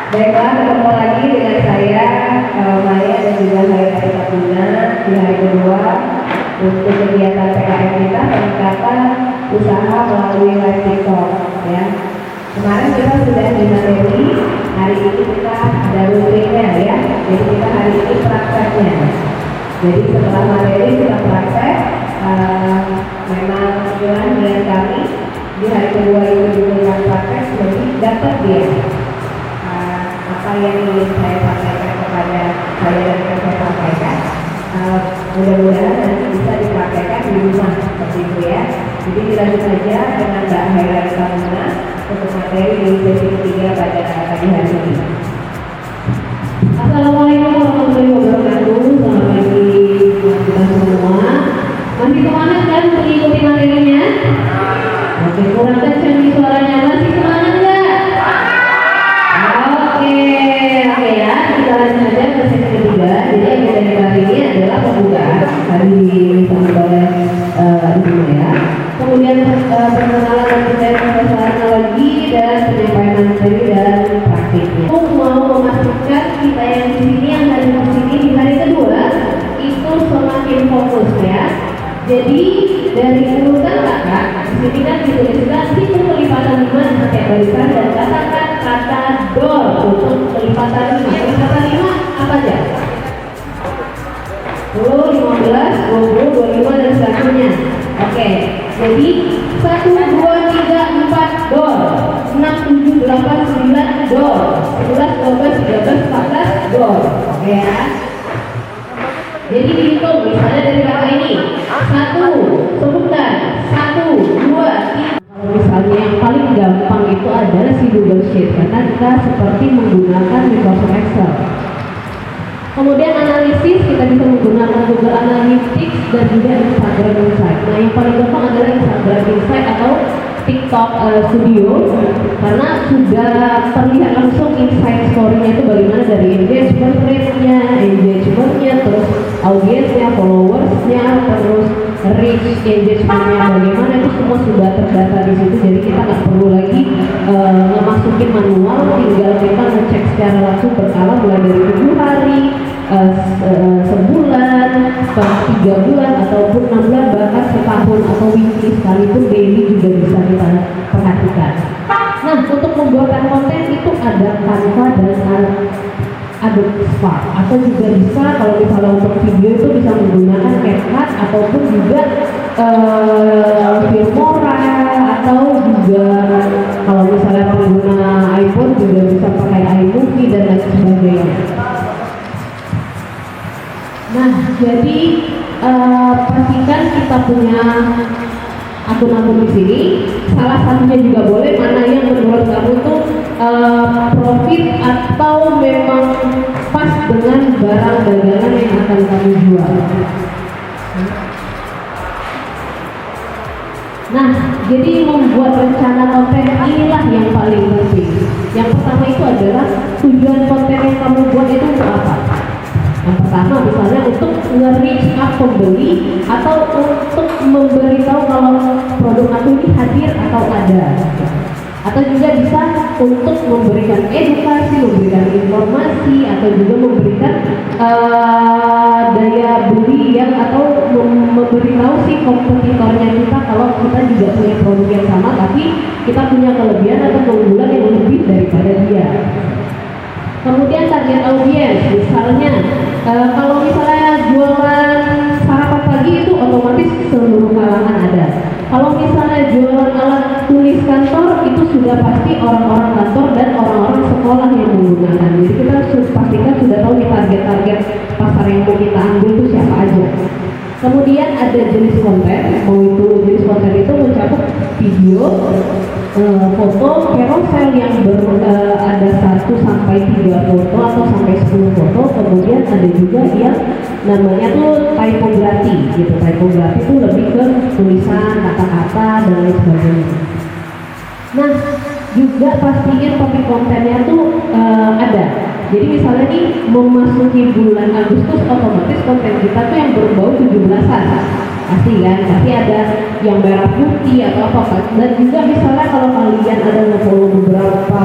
Baiklah, ketemu lagi dengan saya Maya dan juga saya Karita Buna di hari kedua untuk kegiatan PKM kita peningkatan usaha melalui live TikTok ya. Kemarin kita sudah di materi, hari ini kita ada rutinnya ya. Jadi kita hari ini prakteknya. Jadi setelah materi kita praktek, memang niat kami di hari kedua itu diberikan praktek, jadi dapat dia apa yang ingin saya sampaikan kepada saya dan yang saya sampaikan. Mudah-mudahan nanti bisa dipraktekkan di rumah seperti itu ya. Jadi dilanjut saja dengan Mbak Haira Kamuna untuk materi di sesi ketiga pada pagi hari ini. Assalamualaikum warahmatullahi wabarakatuh. Selamat pagi kita semua. Masih semangat kan mengikuti materinya? Oke, kurang kencang nih suaranya. Masih semangat nggak? Oke ya. Kita lanjut saja ke sesi ketiga. Jadi agenda hari ini adalah pembukaan hari disampaikan oleh Ibu ya. Kemudian perkenalan dan pembahasan analogi dan penyampaian materi dan praktiknya. Aku mau memastikan kita yang di sini yang hari di sini di hari kedua itu semakin fokus ya. Jadi dari urutan kata, di sini kan dituliskan hitung pelipatan 5 pakai barisan dan katakan kata door untuk pelipatan 5. Pelipatan 5 apa aja? 10, 15, 20, 25 dan selanjutnya. Oke, jadi 1, 2, 3, 4 door, 6, 7, 8, 9 door, 11, 12, 13, 14 door. Oke ya. Jadi dihitung misalnya dari kata ini 1, sebutkan 1, 2, 3. Kalau misalnya yang paling gampang itu adalah si Google Sheet karena kita seperti menggunakan Microsoft Excel. Kemudian analisis kita bisa menggunakan Google Analytics dan juga Instagram Insight. Nah yang paling gampang adalah Instagram Insight atau TikTok Studio karena sudah terlihat langsung insight story-nya itu bagaimana dari engagement rate-nya, terus audiensnya, followersnya, terus reach engagement-nya bagaimana itu semua sudah terdata di situ. Jadi kita nggak perlu lagi ngemasukin manual, tinggal kita ngecek secara langsung berkala mulai dari 7 hari, sebulan, 3 bulan ataupun 6 bulan bahkan setahun atau weekly sekalipun daily juga bisa kita perhatikan. Nah untuk pembuatan konten itu ada Canva dan Adobe Spark atau juga bisa kalau misalnya untuk video itu bisa menggunakan CapCut ataupun juga Filmora atau juga kalau misalnya pengguna iPhone juga bisa pakai iMovie dan lain sebagainya. Nah, jadi pastikan kita punya akun-akun di sini. Salah satunya juga boleh mana yang menurut kamu tuh profit atau memang pas dengan barang dagangan yang akan kamu jual. Nah, jadi membuat rencana konten inilah yang paling penting. Yang pertama itu adalah tujuan konten yang kamu buat itu untuk apa? Yang pertama misalnya untuk nge-reach up pembeli atau untuk memberitahu kalau produk aku ini hadir atau ada. Atau juga bisa untuk memberikan edukasi, memberikan informasi, atau juga memberikan daya beli yang atau memberitahu si kompetitornya kita kalau kita juga punya produk yang sama, tapi kita punya kelebihan atau keunggulan yang lebih daripada dia. Kemudian target audiens, misalnya kalau misalnya jualan sarapan pagi itu otomatis seluruh kalangan ada. Kalau misalnya jualan alat tulis kantor itu sudah pasti orang-orang kantor dan orang-orang sekolah yang menggunakan. Jadi kita harus pastikan sudah tahu nih target-target pasar yang mau kita ambil itu siapa aja. Kemudian ada jenis konten, mau itu jenis konten itu mencakup video, foto, carousel yang ada 1 sampai 3 foto atau sampai 10 foto. Kemudian ada juga yang namanya tuh typografi gitu. Typografi itu lebih ke tulisan, kata-kata dan lain sebagainya. Nah, juga pastiin topik kontennya tuh ada. Jadi misalnya nih memasuki bulan Agustus, otomatis konten kita tuh yang berbau 17-an pasti kan, pasti ada yang merah putih atau apa. Dan juga misalnya kalau kalian ada nge-follow beberapa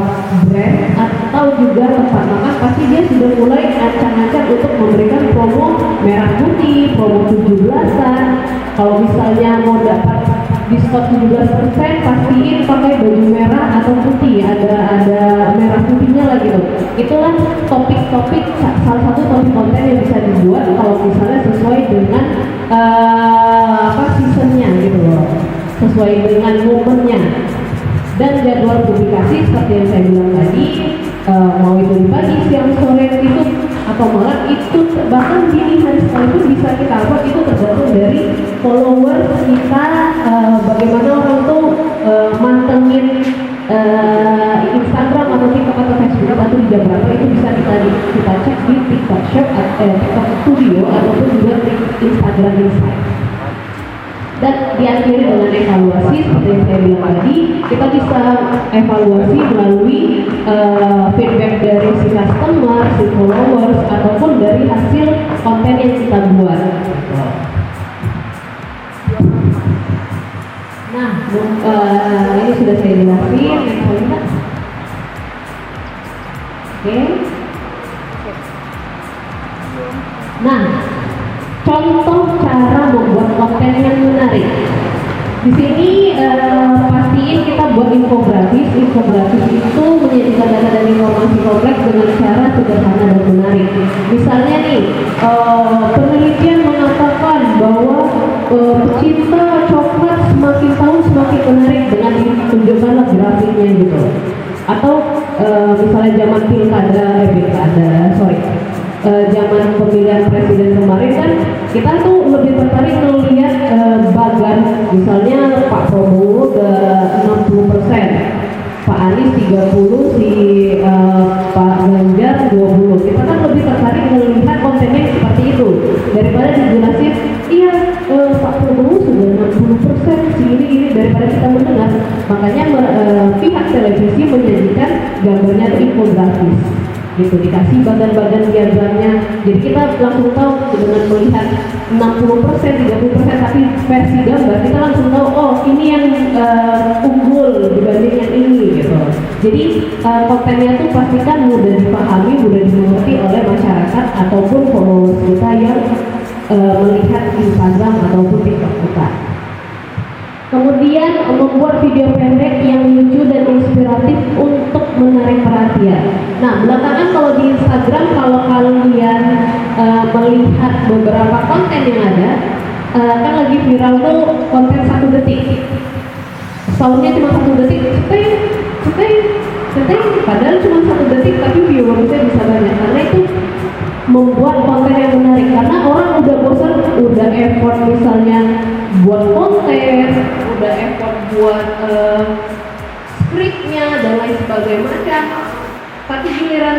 brand atau juga tempat makan, pasti dia sudah mulai ancang-ancang untuk memberikan promo merah putih, promo 17-an. Kalau misalnya mau dapat diskon 17%, pastiin pakai baju merah atau putih, ada merah putihnya lagi tuh. Itulah topik-topik, salah satu topik konten yang bisa dibuat kalau misalnya sesuai dengan seasonnya gitu loh, sesuai dengan momennya. Dan jadwal publikasi seperti yang saya bilang tadi, mau itu di pagi, siang, sore itu atau malam, itu bahkan dini hari sekalipun bisa kita upload. Itu tergantung dari followers kita, bagaimana orang tuh mantengin Instagram atau TikTok atau Facebook atau di jam berapa. Itu bisa kita cek di TikTok Shop, TikTok Studio ataupun juga di Instagram Insight. Dan diakhiri dengan evaluasi seperti yang saya bilang tadi, kita bisa evaluasi melalui feedback dari si customer, si followers, ataupun dari hasil konten yang kita buat. Nah, ini sudah saya jelasin. Oke. Nah, contoh cara membuat konten yang menarik. Di sini pastiin kita buat infografis. Infografis itu menyajikan data dan informasi kompleks dengan cara sederhana dan menarik. Misalnya nih, penelitian mengatakan bahwa pecinta coklat semakin tahun semakin menarik dengan ditunjukkan grafiknya gitu. Atau misalnya zaman zaman pemilihan presiden kemarin kan kita tuh lebih tertarik melihat bagan, misalnya Pak Prabowo ke 60%, Pak Anies 30%, si Pak Ganjar 20%. Kita kan lebih tertarik melihat kontennya seperti itu daripada dijelasin iya Pak Prabowo sudah 60% segini daripada kita mendengar. Makanya pihak televisi menyajikan gambarnya itu infografis gitu, dikasih bagan-bagan diagramnya, jadi kita langsung tahu dengan melihat 60%, 30%, tapi versi gambar kita langsung tahu oh ini yang unggul dibanding yang ini gitu. Jadi kontennya tuh pastikan mudah dipahami, mudah dimengerti oleh masyarakat ataupun followers kita yang melihat Instagram ataupun TikTok kita. Kemudian membuat video pendek yang lucu dan inspiratif untuk menarik perhatian. Nah, belakangan kalau di Instagram, kalau kalian melihat beberapa konten yang ada, kan lagi viral tuh konten 1 detik. Soundnya cuma 1 detik, cetek, padahal cuma 1 detik tapi viewersnya bisa banyak. Karena itu membuat konten yang menarik, karena orang udah bosan, udah effort misalnya buat konten, udah effort buat skripnya dan lain sebagainya macam, tapi giliran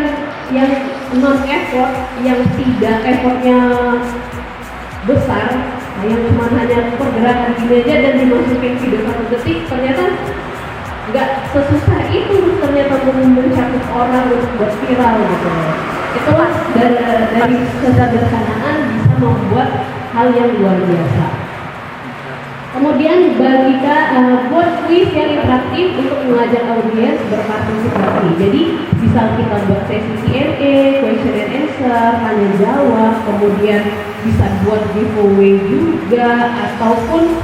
yang non effort, yang tidak effortnya besar, yang cuma hanya pergerakan gini aja dan dimasukin video 1 detik, ternyata nggak sesusah itu ternyata mencakup orang untuk buat viral gitu. Itu dari kesederhanaan bisa membuat hal yang luar biasa. Kemudian buat kuis yang interaktif untuk mengajak audiens berpartisipasi. Jadi bisa kita buat sesi Q&A, question and answer, tanya jawab, kemudian bisa buat giveaway juga, ataupun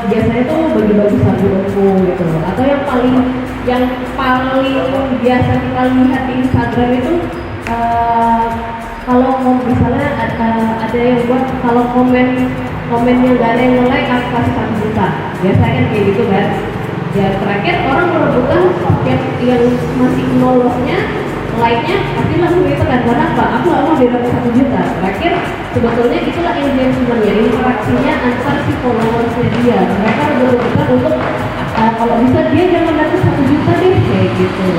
biasanya tuh bagi-bagi sabu gitu. Atau yang paling biasa kita lihat di Instagram itu kalau misalnya ada yang buat kalau komennya nggak ada yang nge-like aku kasih 1 juta, biasanya kan kayak gitu kan. Ya terakhir orang merebutan yang masih nolosnya like-nya pasti langsung itu kan, karena apa? Aku nggak mau dapat 1 juta. Terakhir sebetulnya itulah engagementnya, interaksinya antar si followersnya dia. Mereka berusaha untuk kalau bisa dia jangan dapat 1 juta deh kayak gitu.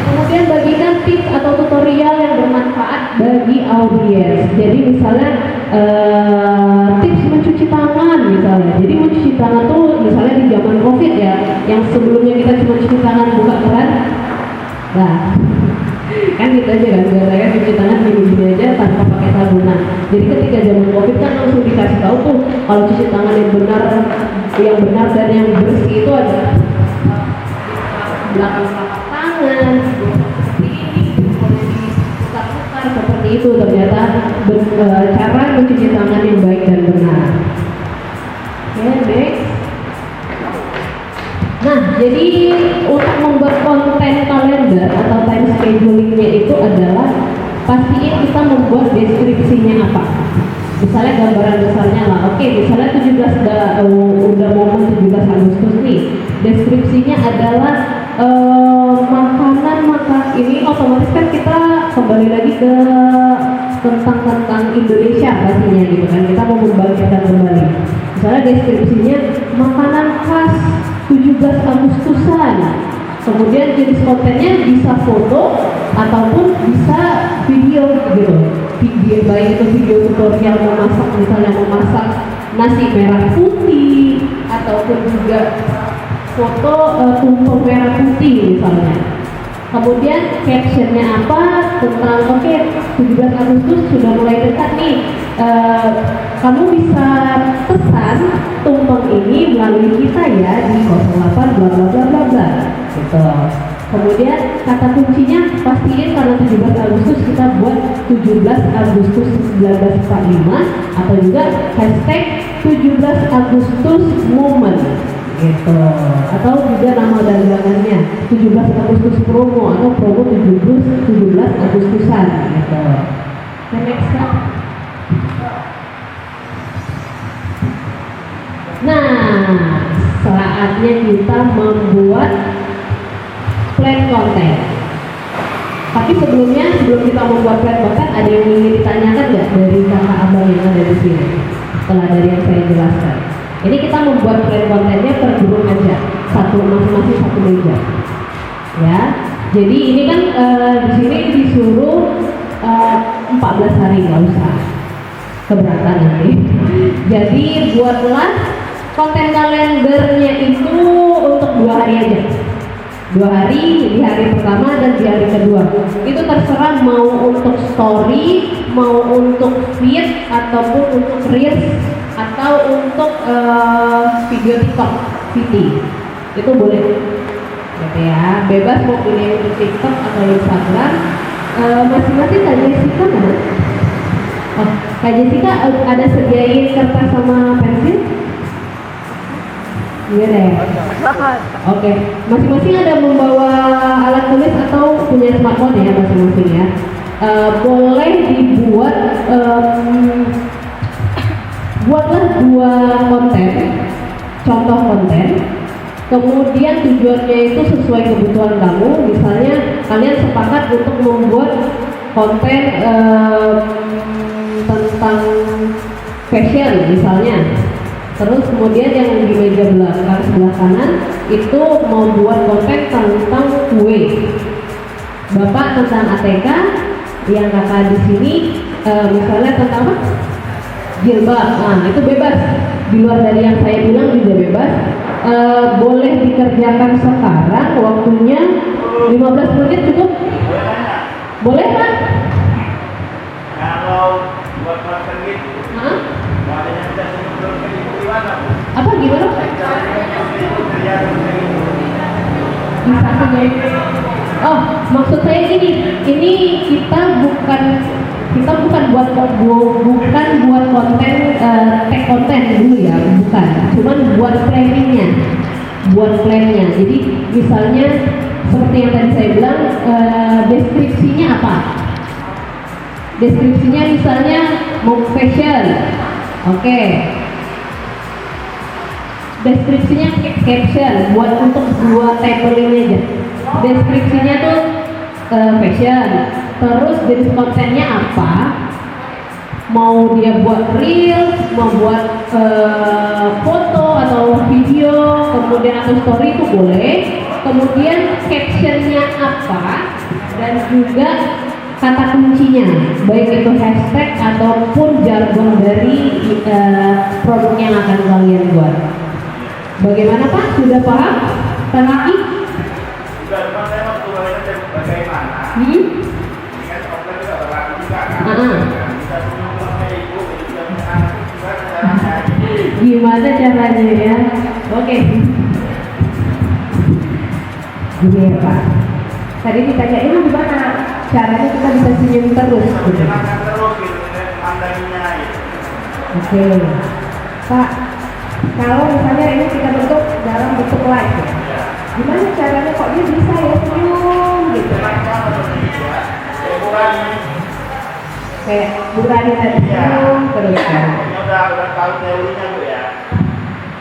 Kemudian bagikan tips atau tutorial yang bermanfaat bagi audiens. Jadi misalnya tips mencuci tangan misalnya. Jadi mencuci tangan tuh misalnya di zaman COVID ya, yang sebelumnya kita cuma cuci tangan buka keran. Nah, kan gitu aja kan, biasanya cuci tangan gini-gini aja tanpa pakai sabunan. Jadi ketika zaman COVID kan langsung dikasih tahu tuh kalau cuci tangan yang benar dan yang bersih itu ada belakang telapak tangan, seperti ini, diputar-putar seperti itu. Ternyata cara mencuci tangan yang baik dan benar. Oke, next. Nah, jadi untuk membuat konten kalender atau time schedulingnya itu adalah pastiin kita membuat deskripsinya apa. Misalnya gambaran besarnya lah, oke, misalnya 17 udah momen 17 Agustus nih. Deskripsinya adalah makanan ini otomatis kan kita kembali lagi ke tentang Indonesia pastinya gitu kan, kita mau membangkitkan kembali. Misalnya deskripsinya makanan khas 17 Agustusan. Kemudian jenis kontennya bisa foto ataupun bisa video gitu. Video baik itu video tutorial memasak, misalnya memasak nasi merah putih ataupun juga foto tumpeng merah putih misalnya. Kemudian captionnya apa tentang 17 Agustus sudah mulai dekat nih, kamu bisa pesan tumpeng ini melalui kita ya di 08 bla bla bla bla bla gitu. Kemudian kata kuncinya pastiin karena 17 Agustus kita buat 17 Agustus 1945 atau juga hashtag 17 Agustus moment gitu, atau juga nama dagangannya 17 Agustus promo atau promo 17 Agustusan gitu. Next. Nah, saatnya kita membuat plan konten. Tapi sebelum kita membuat plan konten, ada yang ingin ditanyakan nggak dari kakak abang yang ada di sini? Setelah dari yang saya jelaskan. Ini kita membuat plan kontennya per grup aja, masing-masing satu meja, ya. Jadi ini kan di sini disuruh 14 hari, nggak usah keberatan nanti. Jadi buatlah konten kalendernya itu untuk 2 hari aja. 2 hari, di hari pertama dan di hari kedua. Itu terserah mau untuk story, mau untuk feed ataupun untuk reels atau untuk video TikTok, VT. Itu boleh. Gitu ya, bebas mau pilih untuk TikTok atau Instagram. Masing-masing Kak Jessica mana? Oh, Kak Jessica ada sediain kertas sama pensil? Iya deh. Oke, masing-masing ada membawa alat tulis atau punya smartphone ya masing-masing ya. Boleh dibuat buatlah 2 konten, contoh konten. Kemudian tujuannya itu sesuai kebutuhan kamu. Misalnya kalian sepakat untuk membuat konten tentang fashion misalnya. Terus kemudian yang di meja sebelah kanan itu mau buat konten tentang kue. Bapak tentang ATK, yang kakak di sini misalnya tentang apa? Jilbab. Nah, itu bebas. Di luar dari yang saya bilang juga bebas. Boleh dikerjakan sekarang, waktunya 15 menit cukup? Boleh kan? Kalau buat makan gitu, makanya kita sebelum itu gimana? Apa gimana? Bisa saja. Oh, maksud saya gini, ini kita bukan buat konten tag konten dulu ya, bukan. Cuman buat plannya. Jadi misalnya seperti yang tadi saya bilang, deskripsinya apa? Deskripsinya misalnya mau fashion, oke. Deskripsinya caption, buat untuk dua table ini aja. Deskripsinya tuh fashion, terus jenis kontennya apa? Mau dia buat reels, mau buat foto atau video, kemudian atau story itu boleh. Kemudian captionnya apa? Dan juga kata kuncinya, baik itu hashtag ataupun jargon dari produk yang akan kalian buat. Bagaimana Pak? Sudah paham? Tanaki? Sudah memang tujuannya bagaimana? Ini kan offline juga berlaku juga kan? Kita punya ibu, kita punya anak juga caranya. Gimana caranya ya? Oke. Gini ya Pak. Tadi ditanyain gimana caranya kita bisa senyum terus? Makan terus gitu, mandanginya gitu. Oke. Pak, kalau misalnya ini kita bentuk dalam bentuk live ya, gimana caranya kok dia bisa ya senyum gitu? Kayak Burani tadi senyum terus kan? Udah tahu teorinya Bu ya.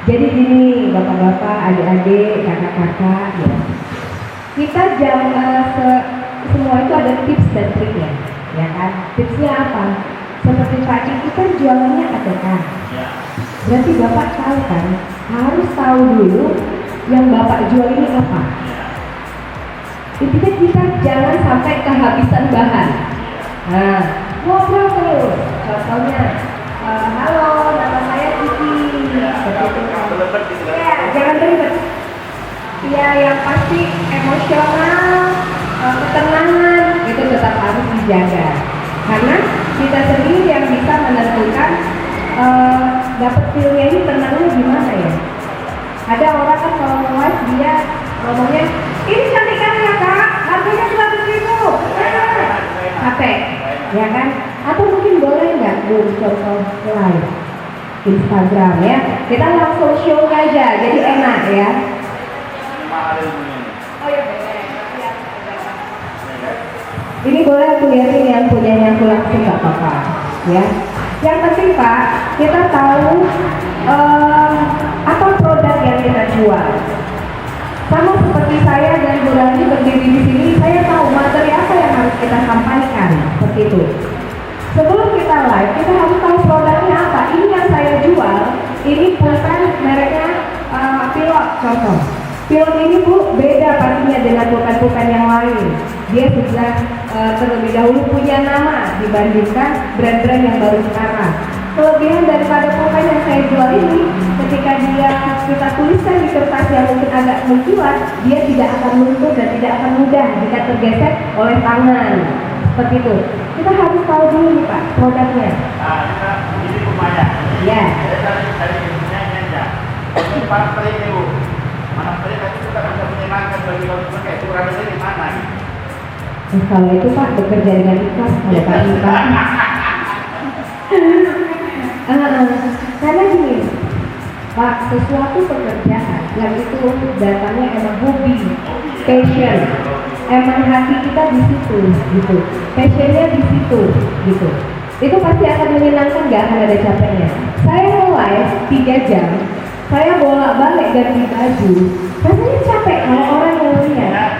Jadi gini bapak-bapak, adik-adik, kakak-kakak ya. Kita semua itu ada tips dan trik ya kan? Tipsnya apa? Seperti tadi kita jualannya ATK. Berarti bapak tahu kan, harus tahu dulu yang bapak jual ini apa. Intinya kita jangan sampai kehabisan bahan. Nah, ngobrol terus. Contohnya, halo, nama saya Kiki. Ya, jangan ribet. Ya, yang pasti emosional, ketenangan itu tetap harus dijaga. Karena kita sendiri yang bisa menentukan dapat feel-nya ini tenangnya gimana ya. Ada orang kan kalau live dia ngomongnya, ini cantik kan ya kak, harganya 100.000, capek, ya kan? Atau mungkin boleh nggak contoh live Instagram ya, kita langsung show aja, jadi enak ya. Oh iya boleh. Ini boleh aku lihatin yang punyanya aku langsung nggak apa-apa, ya. Yang penting Pak, kita tahu apa produk yang kita jual. Sama seperti saya dan Bu Rani berdiri di sini, saya tahu materi apa yang harus kita sampaikan, seperti itu. Sebelum kita live, kita harus tahu produknya apa. Ini yang saya jual, ini pulpen mereknya Pilot, contoh. Pilot ini Bu, beda pastinya dengan pulpen-pulpen yang lain. Dia sudah terlebih dahulu punya nama dibandingkan brand-brand yang baru sekarang. Kelebihan daripada pulpen yang saya jual ini, ketika kita tuliskan di kertas yang mungkin agak mengkilat, dia tidak akan luntur dan tidak akan mudah jika tergesek oleh tangan. Seperti itu. Kita harus tahu dulu nih Pak, produknya. Ini lumayan. Ya. Dari punya aja. Ini partai Bu. Mana tadi kita bisa menyenangkan bagi konsumen kayak itu rasanya di mana? Kalau itu Pak bekerja dengan ikhlas kalau Pak. Karena gini, Pak, sesuatu pekerjaan yang itu datangnya emang hobi, passion, emang hati kita di situ, gitu, passionnya di situ, gitu. Itu pasti akan menyenangkan, nggak akan ada capeknya. Saya live 3 jam, saya bolak-balik ganti baju, rasanya capek kalau orang yang lihat.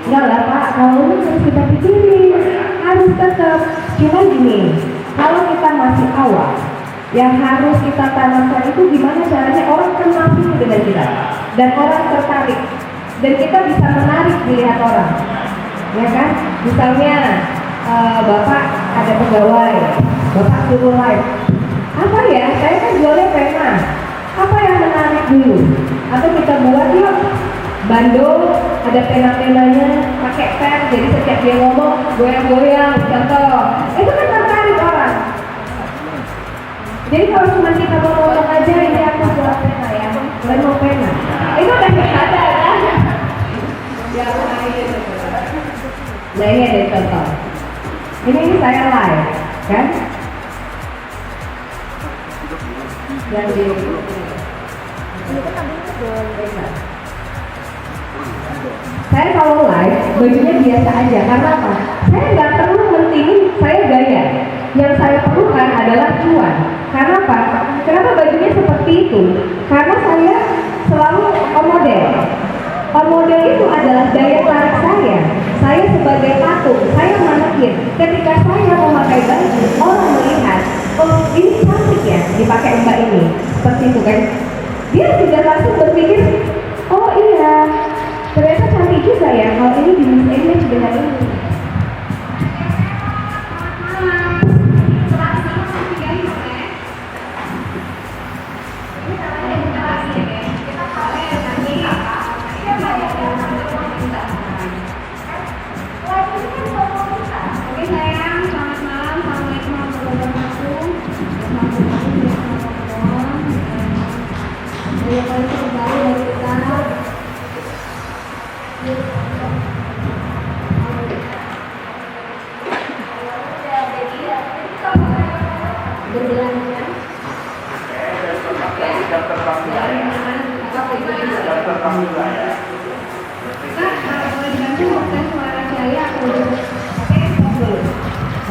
Enggak lah Pak, kalau itu harus kita pikirin, harus tetap. Cuma gini, kalau kita masih awal, yang harus kita tanamkan itu gimana caranya orang kenal dengan kita dan orang tertarik. dan kita bisa menarik dilihat orang, ya kan? Misalnya bapak ada pegawai, bapak suruh live, apa ya? Saya kan jualnya pena, apa yang menarik dulu? Atau kita buat yuk bandung, ada pena-penanya, pakai pen, jadi setiap dia ngomong goyang-goyang, contoh, itu kan tertarik orang. Jadi kalau cuma kita ngomong aja, ini aku buat pena ya, kalian mau pena, itu udah nggak ada kan? Ya, nah ini ada contoh. Ini saya live, kan? Yang di saya kalau live bajunya biasa aja, karena apa? Saya nggak perlu mentingin saya gaya. Yang saya perlukan adalah cuan. Karena apa? Kenapa bajunya seperti itu? Karena saya selalu on model. On model itu adalah daya tarik saya. Saya sebagai patung, saya manekin. Ketika saya memakai baju, orang melihat, oh ini cantik ya dipakai mbak ini. Seperti itu kan? Dia sudah langsung berpikir, oh iya, ternyata cantik juga ya kalau ini di Miss Image dengan ini.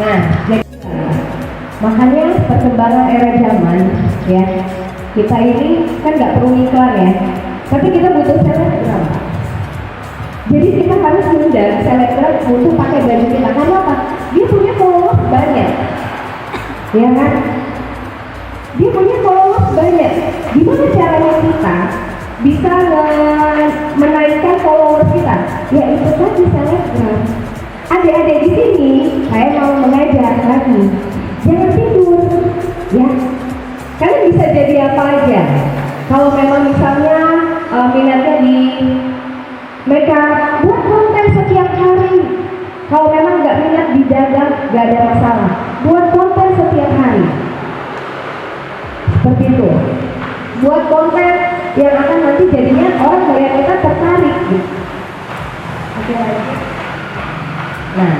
Nah, jadi makanya perkembangan era zaman ya, kita ini kan nggak perlu iklan ya, tapi kita butuh selebgram. Jadi kita harus mengundang selebgram untuk pakai baju kita, karena apa? Dia punya followers banyak, ya kan? Dia punya followers banyak. Gimana caranya kita bisa menaikkan followers kita? Ya itu tadi selebgram. Adik-adik di sini, saya mau mengajak lagi, jangan tidur, ya. Kalian bisa jadi apa aja. Kalau memang misalnya minatnya di makeup, buat konten setiap hari. Kalau memang nggak minat di dagang, nggak ada masalah. Buat konten setiap hari. Seperti itu. Buat konten yang akan nanti jadinya orang melihat kita tertarik. Gitu. Oke lagi. Nah,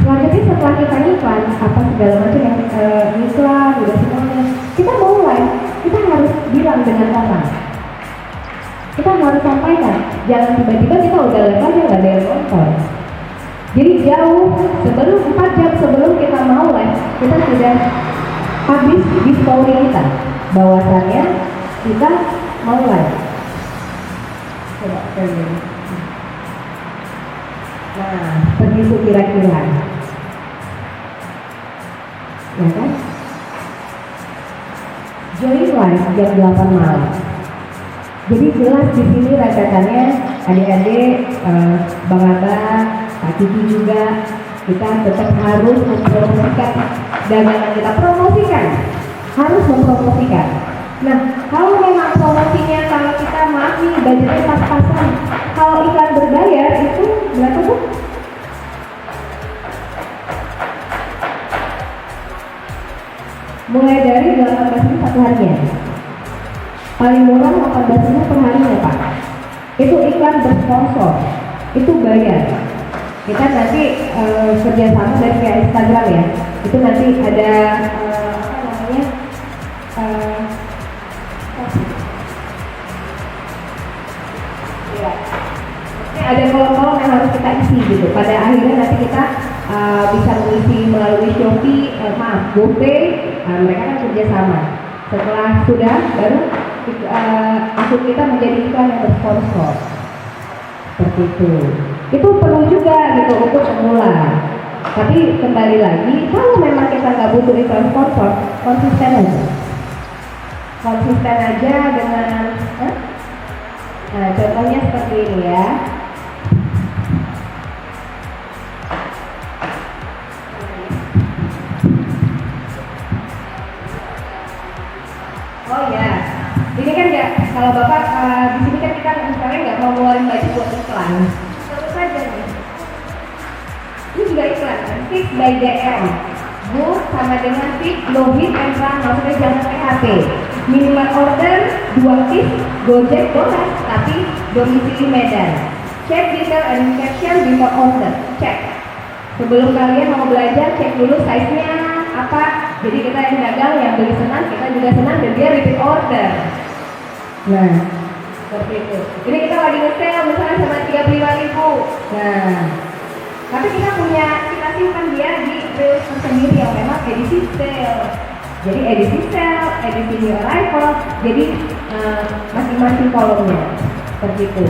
selanjutnya setelah kita iklan, apa segala macam yang iklan, udah semuanya, kita mulai, kita harus bilang dengan orang, kita harus sampaikan, jangan tiba-tiba kita udah live aja nggak ada yang nonton. Jadi jauh sebelum 4 jam sebelum kita mau live, kita sudah habis di story kita, bahwasannya kita mau live. Nah, begitu kira-kira, ya kan? Join live jam 8 malam. Jadi jelas di sini racakannya adik-adik, Bang Abah, Pak Kiki juga, kita tetap harus mempromosikan dagangan kita, harus mempromosikan. Nah, kalau memang promosinya, kalau kita maaf nih budgetnya pas-pasan, kalau iklan berbayar itu berapa tuh? Mulai dari 18.000 satu harinya. Paling murah 18.000 per harinya Pak. Itu iklan bersponsor, itu bayar. Kita nanti kerjasama dari pihak Instagram ya. Itu nanti ada apa namanya? Ada kolom-kolom yang harus kita isi gitu. Pada akhirnya nanti kita bisa mengisi melalui Shopee, GoPay, mereka kan kerjasama. Setelah sudah, baru akun kita menjadi iklan yang bersponsor. Seperti itu. Itu perlu juga gitu untuk pemula. Tapi kembali lagi, kalau memang kita nggak butuh iklan sponsor, konsisten aja. konsisten aja dengan nah, contohnya seperti ini ya. Oh ya, ini kan nggak, kalau Bapak di sini kan kita misalnya nggak mau ngeluarin baju buat iklan, terus saja nih. Ini juga iklan kan, Fix by DM. Bu sama dengan Fix, no hit and run, maksudnya jangan PHP. Minimal order 2 fix, Gojek boleh, tapi domisili Medan. Check detail and caption before order, cek. Sebelum kalian mau belajar, cek dulu size-nya apa. Jadi kita yang dagang, yang beli senang, kita juga senang dan dia repeat order. Nah, seperti itu. Ini kita lagi nge-sale misalnya sama 35.000. Nah, tapi kita simpan dia di reels tersendiri yang memang edisi sale. Jadi edisi sale, edisi new arrival, jadi masing-masing kolomnya. Seperti itu.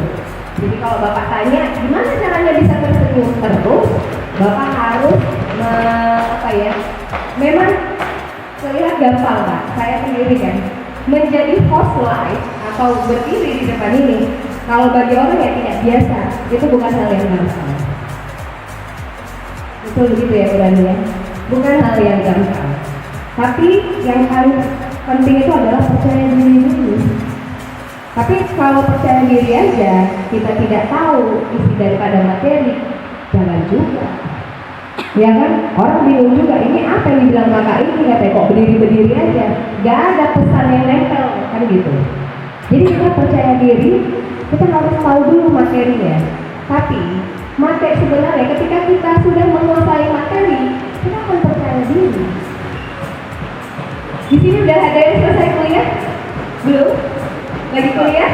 Jadi kalau Bapak tanya, gimana caranya bisa tersenyum terus? Bapak harus memang terlihat gampang Pak, saya sendiri kan menjadi host live atau berdiri di depan ini, kalau bagi orang yang tidak biasa, itu bukan hal yang gampang. Betul begitu ya Bulan ya? Bukan hal yang gampang. Tapi yang paling penting itu adalah percaya diri dulu. Tapi kalau percaya diri aja, kita tidak tahu isi daripada materi, jangan juga. Ya kan, orang bingung juga, ini apa yang dibilang kakak ini, katanya kok berdiri-berdiri aja, gak ada pesan yang nempel, kan gitu. Jadi kita percaya diri, kita harus tahu dulu materinya. Tapi materi sebenarnya ketika kita sudah menguasai materi, kita akan percaya diri. Di sini udah ada yang selesai kuliah? Belum? Lagi kuliah?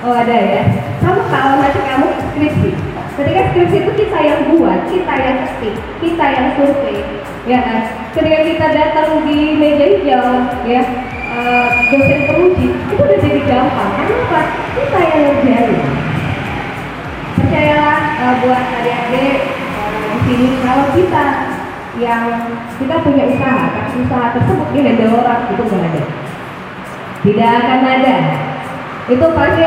Oh ada ya. Sama kalau nanti kamu skripsi. Ketika skripsi itu kita yang buat, kita yang ketik, kita yang survei, ya kan? Ketika kita datang di meja hijau, ya dosen penguji, itu udah jadi gampang. Kenapa? Kita yang ngerjain. Percayalah buat adik-adik di sini, kalau kita punya usaha, tapi usaha tersebut di handle orang itu nggak ada, tidak akan ada. Itu pasti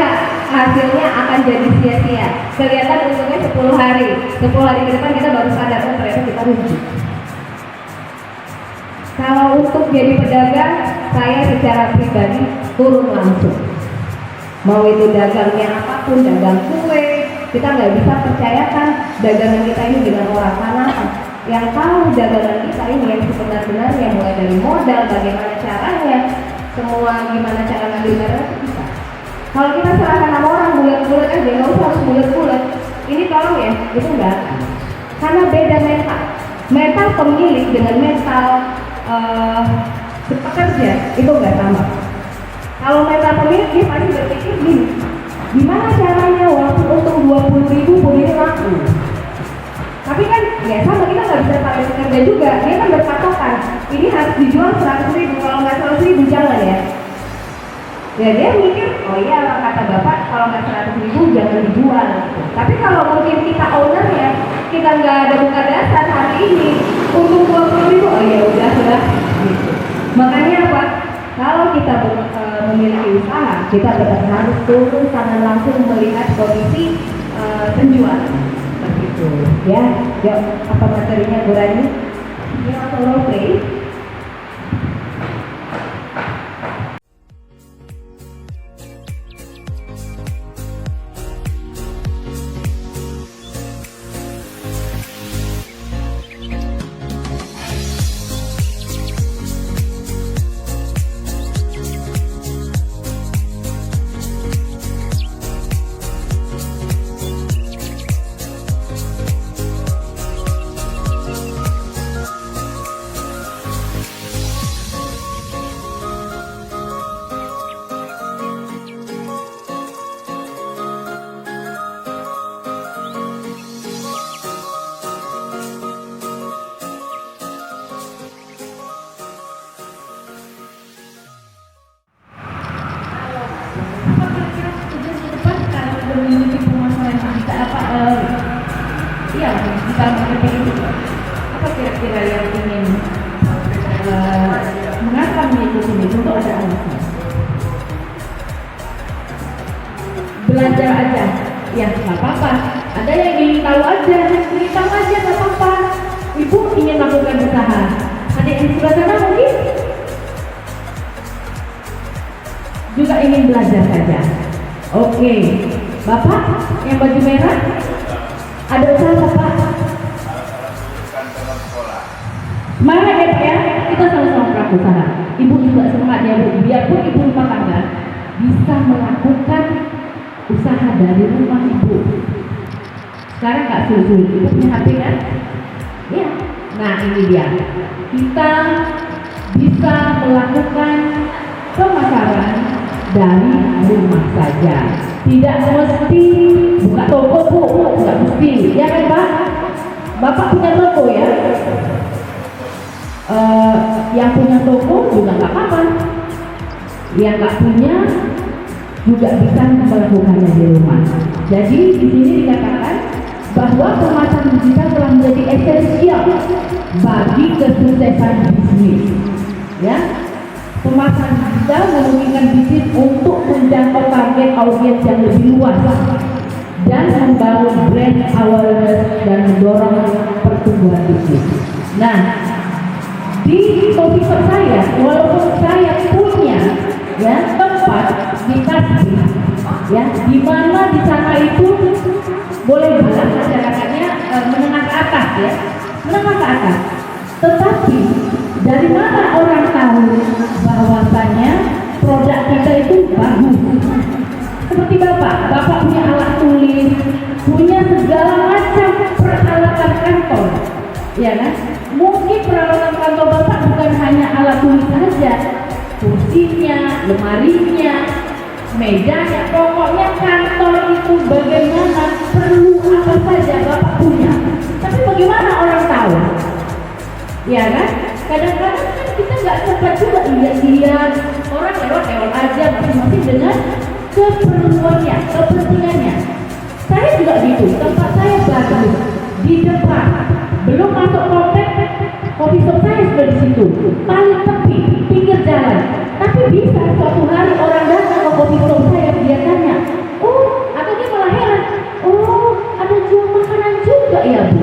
hasilnya akan jadi sia-sia. Kelihatan untungnya 10 hari. 10 hari ke depan kita baru sadar, oh ternyata kita rugi. Kalau untuk jadi pedagang, saya secara pribadi turun langsung. Mau itu dagangnya apapun, dagang kue, kita nggak bisa percayakan dagangan kita ini dengan orang. Karena yang tahu dagangan kita ini yang sebenar-benarnya, mulai dari modal, bagaimana caranya, semua gimana cara ngambil barang itu bisa. Kalau kita serahkan sama orang bulat-bulat aja, nggak usah harus bulat-bulat. Ini tolong ya, itu nggak akan. Karena beda mental. Mental pemilik dengan mental pekerja itu nggak sama. Kalau mental pemilik dia pasti berpikir gini, gimana caranya walaupun untung 20.000 pun ini laku. Tapi kan ya sama, kita nggak bisa pakai pekerja juga. Dia kan berpatokan, ini harus dijual 100.000, kalau nggak 100.000 jangan ya. Ya dia mikir, oh iya kata bapak kalau nggak 100.000 jangan dijual. Tapi kalau mungkin kita ownernya, kita nggak ada buka dasar hari ini, untung 20.000, oh ya udah sudah. Gitu. Makanya apa? Kalau kita memiliki usaha, kita tetap harus turun tangan langsung melihat kondisi penjualan. Begitu. Ya, apa materinya Bu Rani? Ini langsung role play. Mengapa menjadi ke sini untuk ada alasan. Belajar aja, ya nggak apa-apa. Ada yang ingin tahu aja, cerita aja nggak apa-apa. Ibu ingin melakukan usaha, ada yang di sebelah sana mungkin juga ingin belajar saja. Oke, Bapak yang baju merah, ada usaha Bapak? Semangat ya Pak ya, kita sama-sama pelaku usaha. Ibu juga semangat ya Bu, biarpun ibu rumah tangga bisa melakukan usaha dari rumah ibu. Sekarang nggak sulit, ibu punya HP kan? Ya, nah ini dia. Kita bisa melakukan pemasaran dari rumah saja. Tidak mesti buka toko Bu, nggak mesti, ya kan Pak? Bapak punya toko ya? Yang punya toko juga nggak apa-apa. Yang nggak punya juga bisa melakukannya di rumah. Jadi di sini dikatakan bahwa pemasaran digital telah menjadi esensial bagi kesuksesan bisnis. Ya, pemasaran digital memungkinkan bisnis untuk menjangkau target audiens yang lebih luas dan membangun brand awareness dan mendorong pertumbuhan bisnis. Nah, di komputer saya, walaupun saya punya ya tempat di Tasbih, ya di mana di sana itu boleh bilang masyarakatnya menengah ke atas ya, menengah ke atas. Tetapi dari mana orang tahu bahwasannya produk kita itu bagus? Seperti Bapak punya alat tulis, punya segala macam peralatan kantor, ya kan? Mungkin peralatan kantor Bapak bukan hanya alat tulis saja, kursinya, lemarinya, mejanya, pokoknya kantor itu bagaimana perlu apa saja Bapak punya. Tapi bagaimana orang tahu? Ya kan? Kadang-kadang kan kita nggak sempat juga lihat orang lewat aja masing-masing dengan keperluannya, kepentingannya. Saya juga gitu, tempat saya bagus di depan, belum masuk komplek, kopi shop saya sudah di situ, paling tepi, pinggir jalan. Tapi bisa suatu hari orang datang ke kopi shop saya, dia tanya, oh, atau dia malah heran, oh, ada jual makanan juga ya Bu.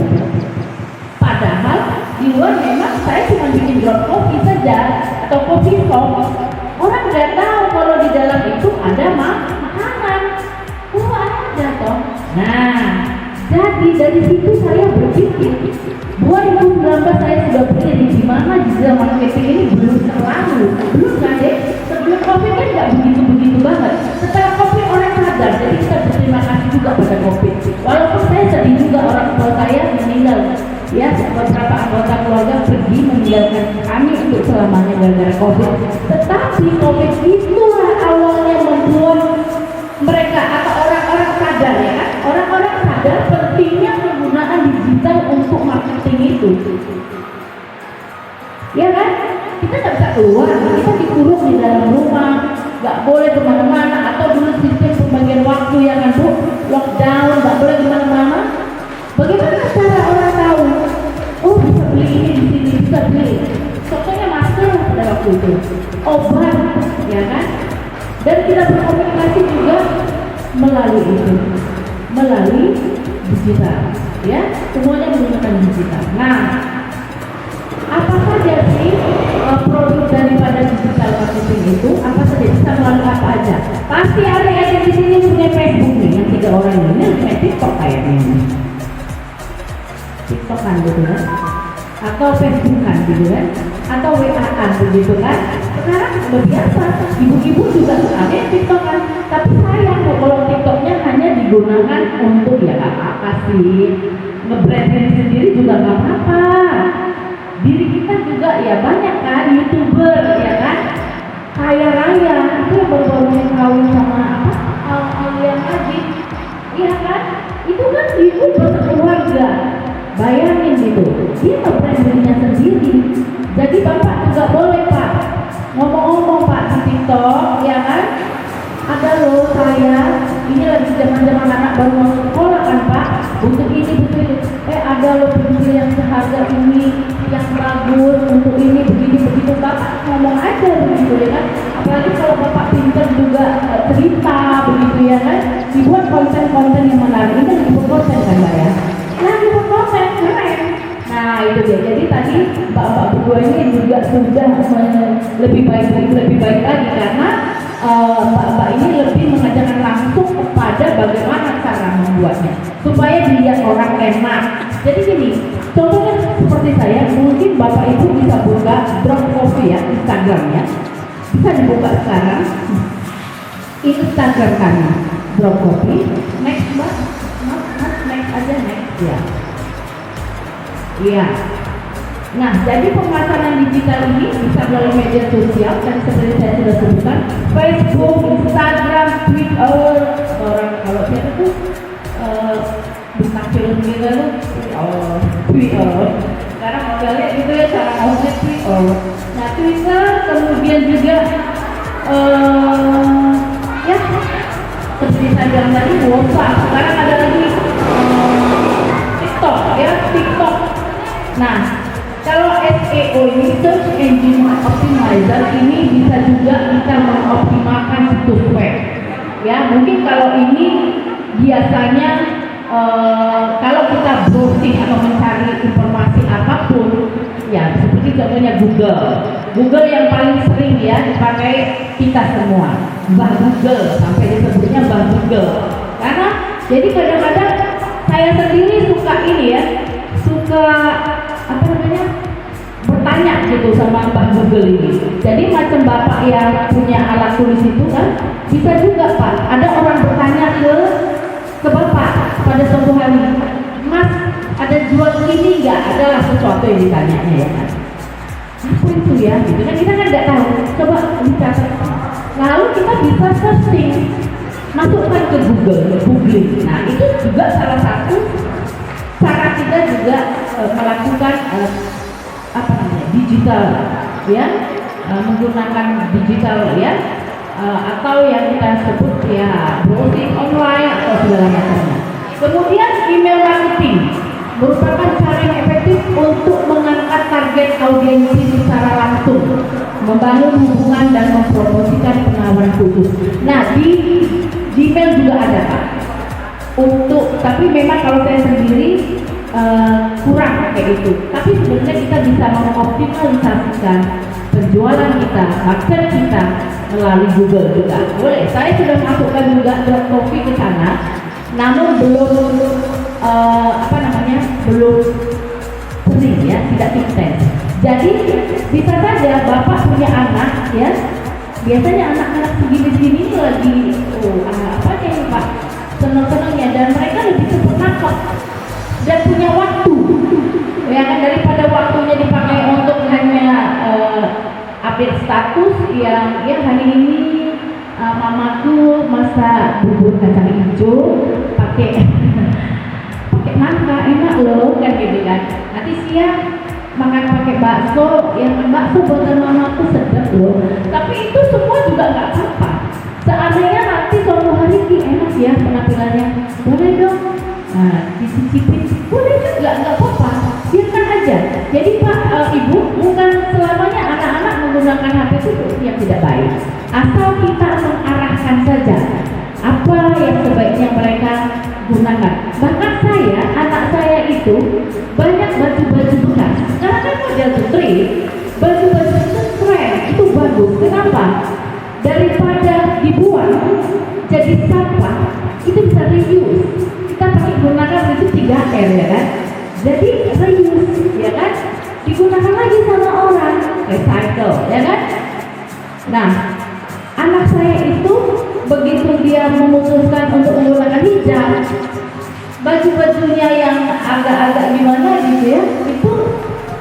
Padahal di luar memang saya cuma bikin ground coffee saja atau kopi shop. Orang nggak tahu kalau di dalam itu ada makanan. Oh, ada toh. Nah, jadi dari situ saya berpikir 2019 saya sudah berdiri di mana digital marketing ini belum kan deh. Sebelum COVID kan nggak begitu banget. Setelah COVID orang sadar, jadi kita berterima kasih juga pada COVID. Walaupun saya sedih juga orang tua saya meninggal, ya beberapa anggota keluarga pergi meninggalkan kami untuk selamanya gara-gara COVID. Tetapi COVID itulah awalnya membuat mereka atau orang-orang sadar ya kan, orang-orang sadar pentingnya penggunaan digital untuk marketing itu. Ya kan? Kita nggak bisa keluar, kita dikurung di dalam rumah, nggak boleh kemana-mana. Atau dulu sistem pembagian waktu yang kan Bu, lockdown, nggak boleh kemana-mana. Bagaimana cara orang tahu? Oh, bisa beli ini di sini, bisa beli. Contohnya masker pada waktu itu, obat, ya kan? Dan kita berkomunikasi juga melalui itu, melalui digital, ya, semuanya menggunakan digital. Nah, apa saja sih produk daripada digital marketing itu? Apa saja bisa melalui apa aja? Pasti ada yang di sini punya Facebook nih, yang 3 orang ini punya TikTok kayaknya ini. TikTok kan gitu kan? Atau Facebook kan gitu kan? Atau WA kan begitu kan? Sekarang sudah biasa, ibu-ibu juga ada TikTok kan? Tapi sayang kalau TikToknya hanya digunakan untuk ya apa sih? Nge-branding sendiri juga nggak apa-apa. Diri kita juga ya banyak kan YouTuber ya kan? Kaya raya itu yang baru-baru kawin sama apa? Alian lagi, iya kan? Itu kan ibu berkeluarga. Bayangin gitu, dia nge-brand dirinya sendiri. Jadi Bapak juga boleh Pak ngomong-ngomong Pak di TikTok, ya kan? Ada loh saya, ini lagi zaman-zaman anak baru masuk sekolah kan Pak, butuh ini, butuh ini. Ada loh pensil yang seharga ini, yang bagus untuk ini, begini, begitu Pak. bapak ngomong aja begitu ya kan. Apalagi kalau bapak pinter juga cerita begitu ya kan, dibuat konten-konten yang menarik. Ini lagi berkonten kan Mbak ya? Nah, berkonten keren. Nah itu dia. Jadi tadi mbak-mbak berdua ini juga sudah lebih baik lagi karena mbak-mbak ini lebih mengajarkan langsung kepada bagaimana cara membuatnya supaya dilihat orang enak. Jadi gini, contohnya seperti saya, mungkin bapak ibu bisa buka Drop Coffee ya, Instagramnya bisa dibuka sekarang. Instagram kami Drop Coffee. Next mbak, next aja next ya. Iya. Nah, jadi pemasaran digital ini bisa melalui media sosial dan seperti saya sudah sebutkan, Facebook, Instagram, Twitter, orang kalau siapa tuh bintang film gitu Twitter. Sekarang modelnya itu ya cara ngomongnya Twitter. Nah, Twitter kemudian juga ya seperti saya bilang tadi WhatsApp. Sekarang ada lagi TikTok ya, TikTok. Nah, kalau SEO ini Search Engine Optimizer ini bisa juga kita mengoptimalkan situs web. Ya, mungkin kalau ini biasanya kalau kita browsing atau mencari informasi apapun, ya seperti contohnya Google yang paling sering ya dipakai kita semua, Mbah Google, sampai disebutnya Mbah Google. Karena jadi kadang-kadang saya sendiri suka ini ya, suka apa namanya, bertanya gitu sama Mbah Google ini. Jadi macam bapak yang punya alat tulis itu kan bisa juga Pak, ada orang bertanya ke bapak pada suatu hari, Mas ada jual ini nggak? Adalah sesuatu yang ditanyanya ya kan. Apa itu ya? Gitu kan kita kan nggak tahu. Coba dicatat. Lalu kita bisa searching, masukkan ke googling. Nah itu juga salah satu cara kita juga melakukan apa namanya digital ya, menggunakan digital ya, atau yang kita sebut ya browsing online atau segala macamnya. Kemudian email marketing merupakan cara yang efektif untuk mengangkat target audiensi secara langsung, membangun hubungan dan mempromosikan penawaran khusus. Nah di Gmail juga ada Pak. Tapi memang kalau saya sendiri kurang kayak itu. Tapi sebenarnya kita bisa mengoptimalisasikan penjualan kita, market kita melalui Google juga. Boleh. Saya sudah masukkan juga Drop Coffee ke sana, namun belum belum sering ya, tidak intens. Jadi bisa saja Bapak punya anak ya. Biasanya anak-anak segini-segini lagi apa ya Pak? Senang-senangnya, dan mereka lebih cepat nangkep dan punya waktu ya kan, daripada waktunya dipakai untuk hanya update status yang ya hari ini mamaku masak bubur kacang hijau pakai nangka enak loh kan gitu kan. Nanti siang makan pakai bakso, yang bakso buatan mamaku sedap loh. Tapi itu semua juga nggak apa-apa. Seandainya nanti suatu hari enak ya penampilannya, boleh dong. Nah, dicicipin, boleh juga, nggak apa-apa, biarkan aja. Jadi Pak, Ibu, bukan selamanya anak-anak menggunakan HP itu yang tidak baik. Asal kita mengarahkan saja apa yang sebaiknya mereka gunakan. Bahkan anak saya itu banyak baju-baju bekas. Karena kan model putri, baju-baju itu keren, itu bagus. Kenapa? Daripada dibuang jadi sampah, itu bisa reuse. Kita pakai gunakan itu 3R ya kan. Jadi reuse ya kan, digunakan lagi sama orang, recycle ya kan. Nah, anak saya itu begitu dia memutuskan untuk menggunakan hijab, baju-bajunya yang agak-agak gimana gitu ya, itu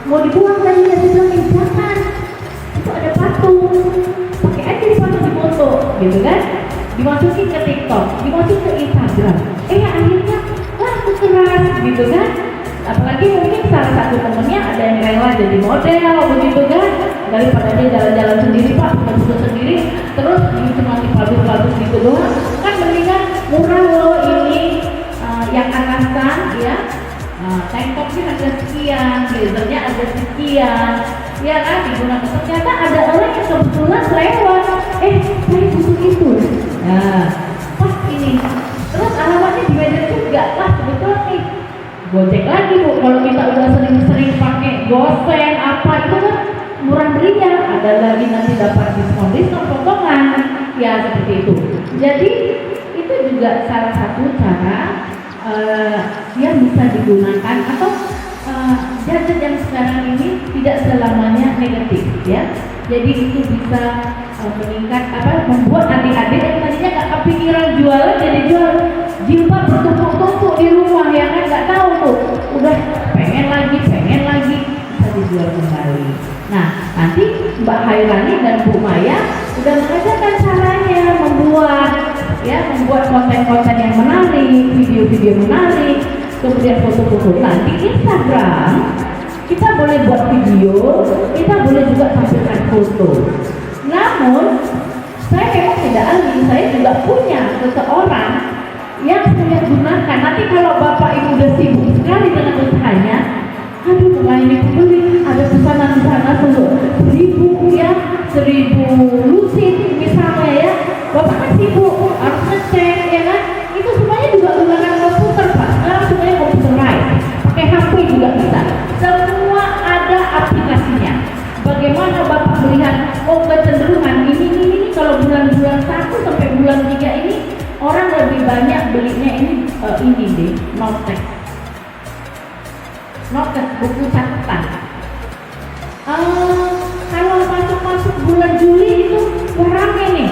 mau dibuang lagi ya, dia bilang jangan, itu ada patung, pakai aja di patung di foto gitu kan, dimasukin ke TikTok, dimasukin ke Instagram, akhirnya laku keras gitu kan. Apalagi mungkin salah satu temennya ada yang rela jadi model begitu kan, daripada dia jalan-jalan sendiri Pak, foto sendiri terus cuma dipadu-padu gitu doang kan, mendingan murah loh ini yang atasan ya, tank topnya ada sekian, blazernya ada sekian, ya kan, digunakan. Ternyata ada orang yang kebetulan lewat, saya butuh itu. Nah, wah ini, terus alamatnya di Medan juga, wah kebetulan nih, Gojek lagi Bu. Kalau kita udah sering-sering pakai gosen apa itu kan murah meriah, ada lagi nanti dapat diskon potongan, ya seperti itu. Jadi itu juga salah satu cara yang bisa digunakan, atau gadget yang sekarang ini tidak selamanya negatif ya. Jadi itu bisa meningkat membuat adik-adik yang tadinya nggak kepikiran jualan jadi jual, jilbab bertumpuk-tumpuk di rumah ya kan, nggak tahu tuh udah pengen lagi bisa dijual kembali. Nah nanti Mbak Hairani dan Bu Maya udah mengajarkan caranya membuat konten-konten yang menarik, video-video menarik, kemudian foto-foto. Nanti Instagram kita boleh buat video, kita boleh juga tampilkan foto. Namun saya memang tidak ahli, saya juga punya seseorang yang saya gunakan. Nanti kalau Bapak Ibu udah sibuk sekali dengan usahanya, aduh mulai ini beli, ada pesanan di sana 1000 ya, 1000 lusin misalnya ya, Bapak kan sibuk harus ngecek ya kan, itu semuanya juga menggunakan komputer Pak. Sekarang semuanya computerized, pakai HP juga bisa, semua ada aplikasinya. Bagaimana Bapak melihat kecenderungan ini kalau bulan-bulan 1 sampai bulan 3 ini orang lebih banyak belinya ini deh, notes, buku catatan. Kalau masuk bulan Juli itu rame nih,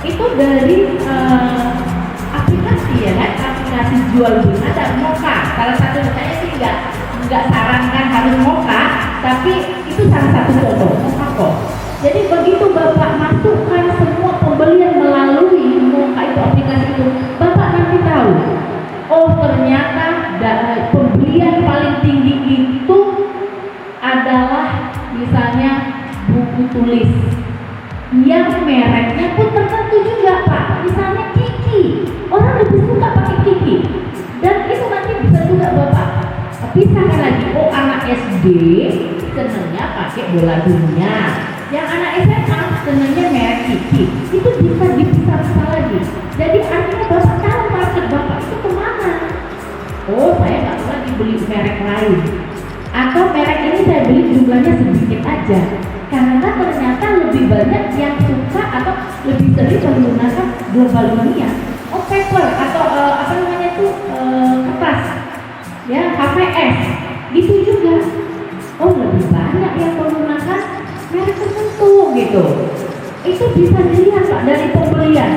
itu dari aplikasi ya kan, aplikasi jual beli. Ada Moka, salah satu, saya sih nggak sarankan harus Moka, tapi itu salah satu contoh Moka kok. Jadi begitu Bapak masukkan semua pembelian melalui Moka itu, aplikasi itu, Bapak nanti tahu, oh ternyata pembelian paling tinggi itu adalah misalnya buku tulis yang mereknya pun tertentu juga Pak, misalnya Kiki, orang lebih suka pakai Kiki, dan itu nanti bisa juga Bapak pisahkan lagi, oh anak SD senangnya pakai bola dunia, yang anak SMA senangnya merek Kiki, itu bisa dipisah-pisah lagi. Jadi artinya Bapak tahu market Bapak itu kemana. Oh saya nggak lagi beli merek lain, atau merek ini saya beli jumlahnya sedikit aja, karena ternyata lebih banyak yang suka atau lebih sering menggunakan global dunia. Oh paper atau apa namanya itu kertas ya, HPS itu juga, oh lebih banyak yang menggunakan merek tertentu gitu. Itu bisa dilihat Pak dari pembelian,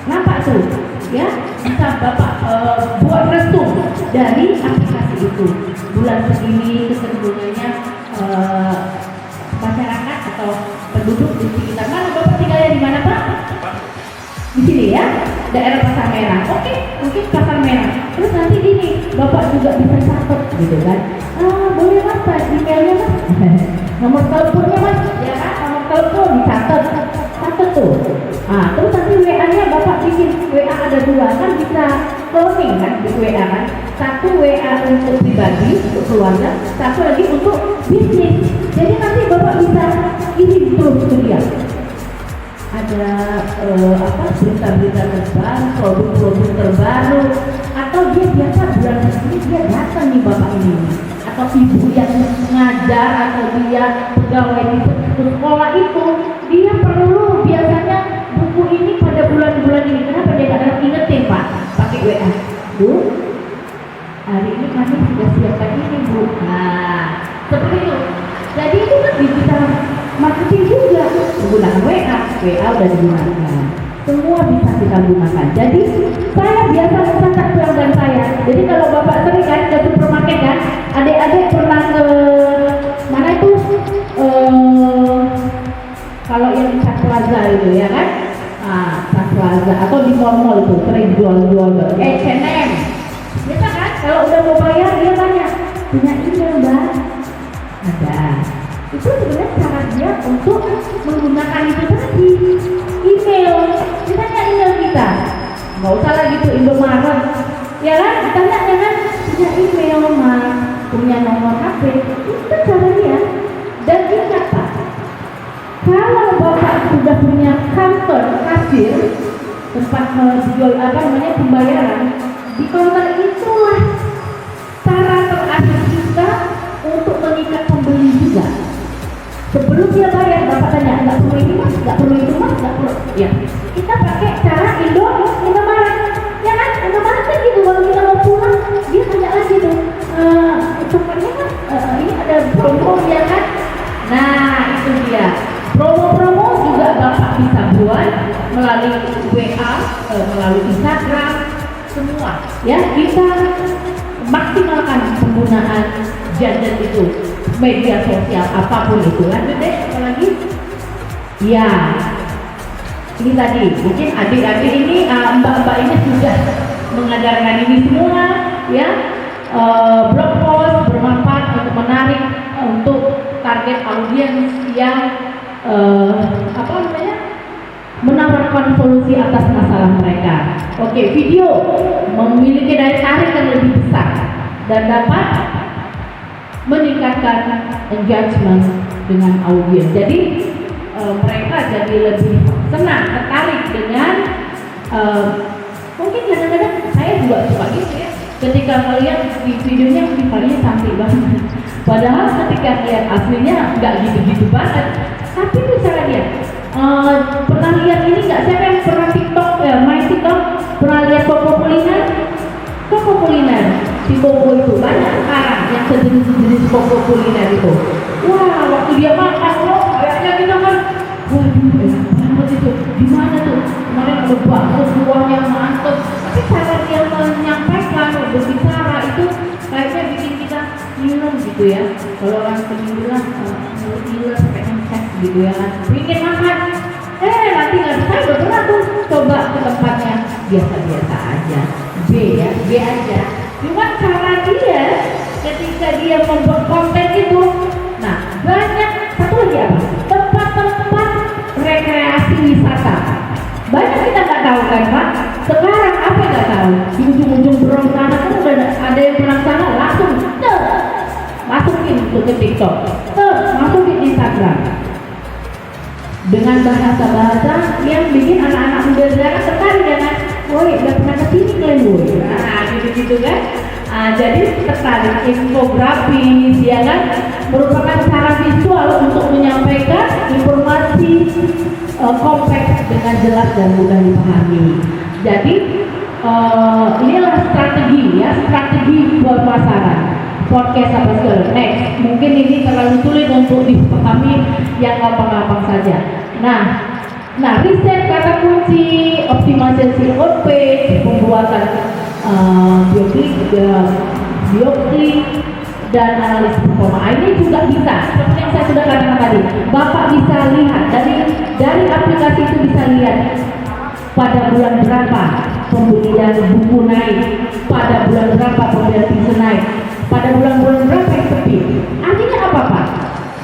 nampak tuh ya, bisa Bapak buat resume dari aplikasi itu, bulan segini kecenderungannya masyarakat atau penduduk di sekitar mana. Bapak tinggalnya di mana Pak? Di sini ya, daerah Pasar Merah. Oke, mungkin Pasar Merah. Terus nanti gini, Bapak juga bisa catat gitu kan. Boleh Mas, emailnya Mas, nomor teleponnya Mas, ya kan, nomor telepon dicatat tuh. Terus nanti WA-nya Bapak bikin, WA ada 2 kan, bisa cloning kan di WA kan. Satu WA untuk pribadi, untuk keluarga, satu lagi untuk bisnis. Jadi nanti Bapak bisa kirim terus ke dia. Ada berita-berita terbaru, produk-produk terbaru, atau dia biasa bulan ini dia datang nih Bapak ini, atau ibu yang mengajar atau dia pegawai di sekolah itu, dia perlu biasanya buku ini pada bulan-bulan ini. Kenapa dia nggak ingetin Pak? Pakai WA, Bu, hari ini kami sudah siapkan ini Bu. Nah, seperti itu. Jadi itu kan digital marketing juga, menggunakan WA udah digunakan, semua bisa kita gunakan. Jadi saya biasa mencatat pelanggan saya. Jadi kalau Bapak sering kan ke supermarket kan, adik-adik pernah ke mana itu, kalau yang di Cak Plaza itu ya kan, Cak Plaza atau di mall-mall itu sering jual-jual H&M, biasa kan, kalau udah mau bayar dia tanya, punya email Mbak? Ada. Itu sebenarnya cara dia untuk menggunakan itu tadi, email. Ditanya email kita, nggak usah lagi tuh Indomaret, ya kan? Ditanya kan, punya email Mas, punya nomor HP, itu cara dia. sudah punya counter kasir tempat jual pembayaran, di counter itulah cara terakhir kita untuk mengikat pembeli juga. Sebelum dia bayar, Bapak tanya, nggak perlu ini mas, nggak perlu itu mas, nggak perlu. Ya, kita pakai cara Indomaret, ya kan? Indomaret kan gitu, kalau kita mau pulang, dia tanya lagi tuh, coklatnya kan, ini ada promo ya kan? Nah, itu dia. Promo-promo juga Bapak bisa buat melalui WA, melalui Instagram, semua. Ya, kita maksimalkan penggunaan gadget itu, media sosial apapun itu. Lanjut deh, apa lagi? Ya, ini tadi mungkin adik-adik ini, mbak-mbak ini sudah mengajarkan ini semua, ya. Blog post bermanfaat untuk menarik untuk target audiens yang menawarkan solusi atas masalah mereka. Oke, video memiliki daya tarik yang lebih besar dan dapat meningkatkan engagement dengan audiens. Jadi mereka jadi lebih senang, tertarik dengan mungkin kadang-kadang saya juga suka gitu ya. Ketika melihat di videonya visualnya cantik banget, padahal ketika lihat aslinya nggak gitu-gitu banget. Tapi misalnya dia pernah lihat ini nggak? Siapa yang pernah TikTok, main TikTok, pernah lihat Koko Kuliner? Koko Kuliner, si Koko itu banyak sekarang yang sejenis Koko Kuliner itu. Wah, waktu dia makan loh, kayaknya kita kan, waduh, enak banget itu. Gimana tuh? Kemarin ada bakso kuahnya mantep. Tapi cara dia menyampaikan, berbicara itu kayaknya bikin kita minum gitu ya. Kalau orang pengen bilang mulut pengen seks gitu ya kan, pengen makan. Nanti nggak bisa, udah pernah tuh coba ke tempatnya biasa-biasa aja, B aja. Cuma cara dia ketika dia membuat konten itu, nah banyak. Satu lagi apa? Tempat-tempat rekreasi wisata. Banyak kita nggak tahu kan Pak. Sekarang apa yang nggak tahu? Di ujung-ujung Bron sana kan udah ada yang pernah sana, langsung masukin ke TikTok, masukin Instagram dengan bahasa-bahasa yang bikin anak-anak muda sekarang tertarik ya kan? Woi, udah pernah kesini kalian woi? Nah, gitu-gitu kan? Jadi tertarik. Infografis ya kan? Merupakan cara visual untuk menyampaikan informasi kompleks dengan jelas dan mudah dipahami. Jadi inilah strategi ya, strategi buat pasaran. Podcast apa segala. Next, mungkin ini terlalu sulit untuk dipahami yang gampang-gampang saja. Nah, riset kata kunci, optimalisasi homepage, pembuatan bioklik dan analisis performa. Ini juga bisa. Seperti yang saya sudah katakan tadi, Bapak bisa lihat dari aplikasi itu bisa lihat pada bulan berapa pembelian buku naik, pada bulan berapa pembelian PC naik, pada bulan-bulan berapa yang sepi. Artinya apa Pak?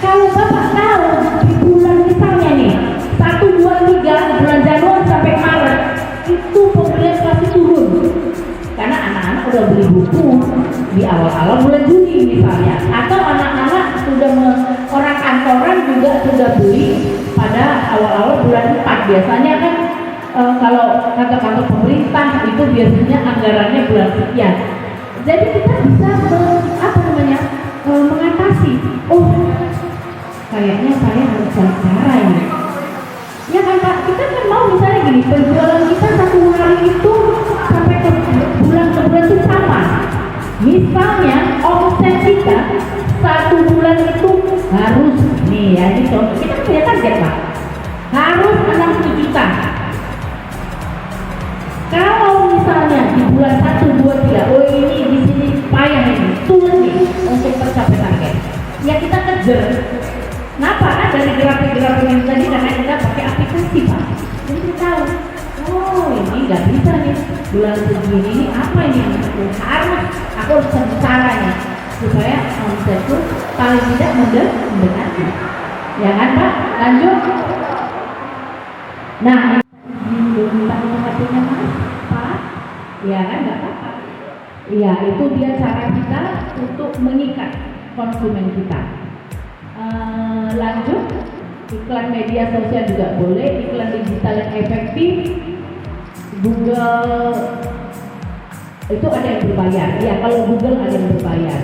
Kalau Bapak tahu di bulan misalnya nih 1, 2, 3 bulan Januari sampai Maret itu pembelian pasti turun karena anak-anak udah beli buku di awal-awal bulan Juni misalnya, atau anak-anak sudah orang kantoran juga sudah beli pada awal-awal bulan 4. Biasanya kan kalau kantor-kantor pemerintah itu biasanya anggarannya bulan sekian. Jadi kita bisa mengatasi. Oh, kayaknya saya harus cari cara ini. Ya kan Pak, kita kan mau misalnya gini, penjualan kita satu hari itu sampai ke bulan itu sama. Misalnya omset kita satu bulan itu harus nih ya, ini contoh kita punya target Pak, harus 60 juta. Kalau misalnya di bulan 1, 2, 3, oh ini di sini payah ini, turun nih untuk tercapai target. Ya kita kejar. Kenapa? Kan dari grafik-grafik yang tadi karena kita pakai aplikasi Pak. Jadi kita tahu, oh ini nggak bisa nih bulan segini ini apa ini yang aku harus cari caranya supaya omsetku paling tidak mendekati. Ya kan Pak? Lanjut. Nah, minta nomornya Mas, Pak. Ya kan nggak apa-apa. Ya itu dia cara kita untuk mengikat konsumen kita. Lanjut. iklan media sosial juga boleh, iklan digital yang efektif, Google itu ada yang berbayar. Ya, kalau Google ada yang berbayar.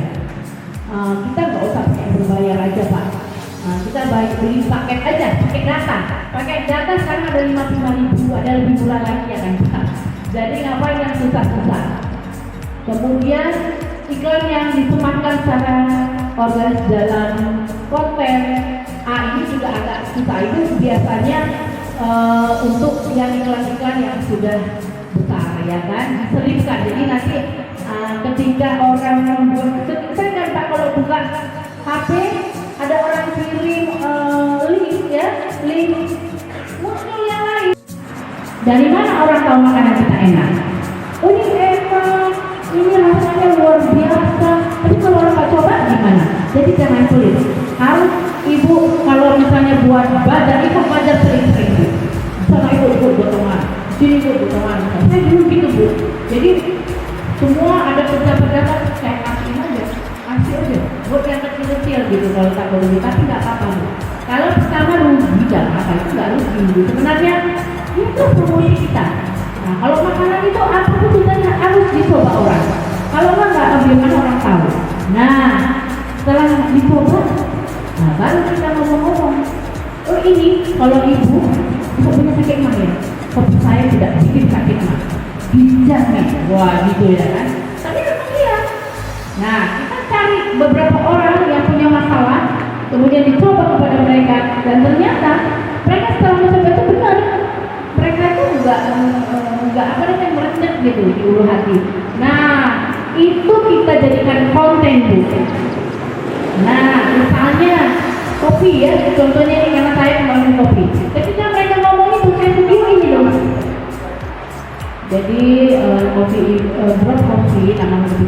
Kita nggak usah pakai yang berbayar aja Pak. Kita beli paket aja, pakai data. Pakai data sekarang ada 55.000, ada lebih murah lagi ya kan Pak. Jadi ngapain yang susah-susah? Kemudian iklan yang disematkan secara organik dalam konten, ini juga agak susah. Itu biasanya untuk yang iklan-iklan yang sudah besar ya kan, diselipkan. Jadi nanti ketika orang membuat, saya kan Pak kalau buka HP ada orang kirim link ya, link muncul yang lain. Dari mana orang tahu makanan kita enak? Oh ini enak, ini rasanya luar biasa. Tapi kalau orang nggak coba gimana? Jadi jangan sulit. Harus ibu kalau misalnya buat bazar, itu bazar sering-sering. Sama ibu potongan, sini ibu potongan. Saya dulu gitu Bu. Jadi semua ada pedapat-pedapat saya kasih aja. Buat yang kecil-kecil gitu kalau tak boleh, tapi nggak apa-apa Bu. Kalau pertama rugi jangan apa itu nggak rugi. Sebenarnya itu promosi kita. Nah, kalau makanan itu apa sebenarnya harus dicoba orang. Kalau nggak ambilkan orang tahu. Nah, setelah dicoba, nah baru kita ngomong-ngomong. Oh ini kalau ibu punya sakit mah ya, kopi saya tidak bikin sakit mah. Dijamin, wah gitu ya kan. Tapi memang iya. Nah, kita cari beberapa orang yang punya masalah, kemudian dicoba kepada mereka, dan ternyata mereka setelah mencoba itu benar. Mereka itu enggak apa namanya merenyek gitu di ulu hati. Nah, itu kita jadikan konten Bu. Nah, misalnya kopi ya, contohnya ini karena saya kemarin kopi. Ketika mereka ngomong itu saya video ini loh. Jadi kopi drop kopi, nama kopi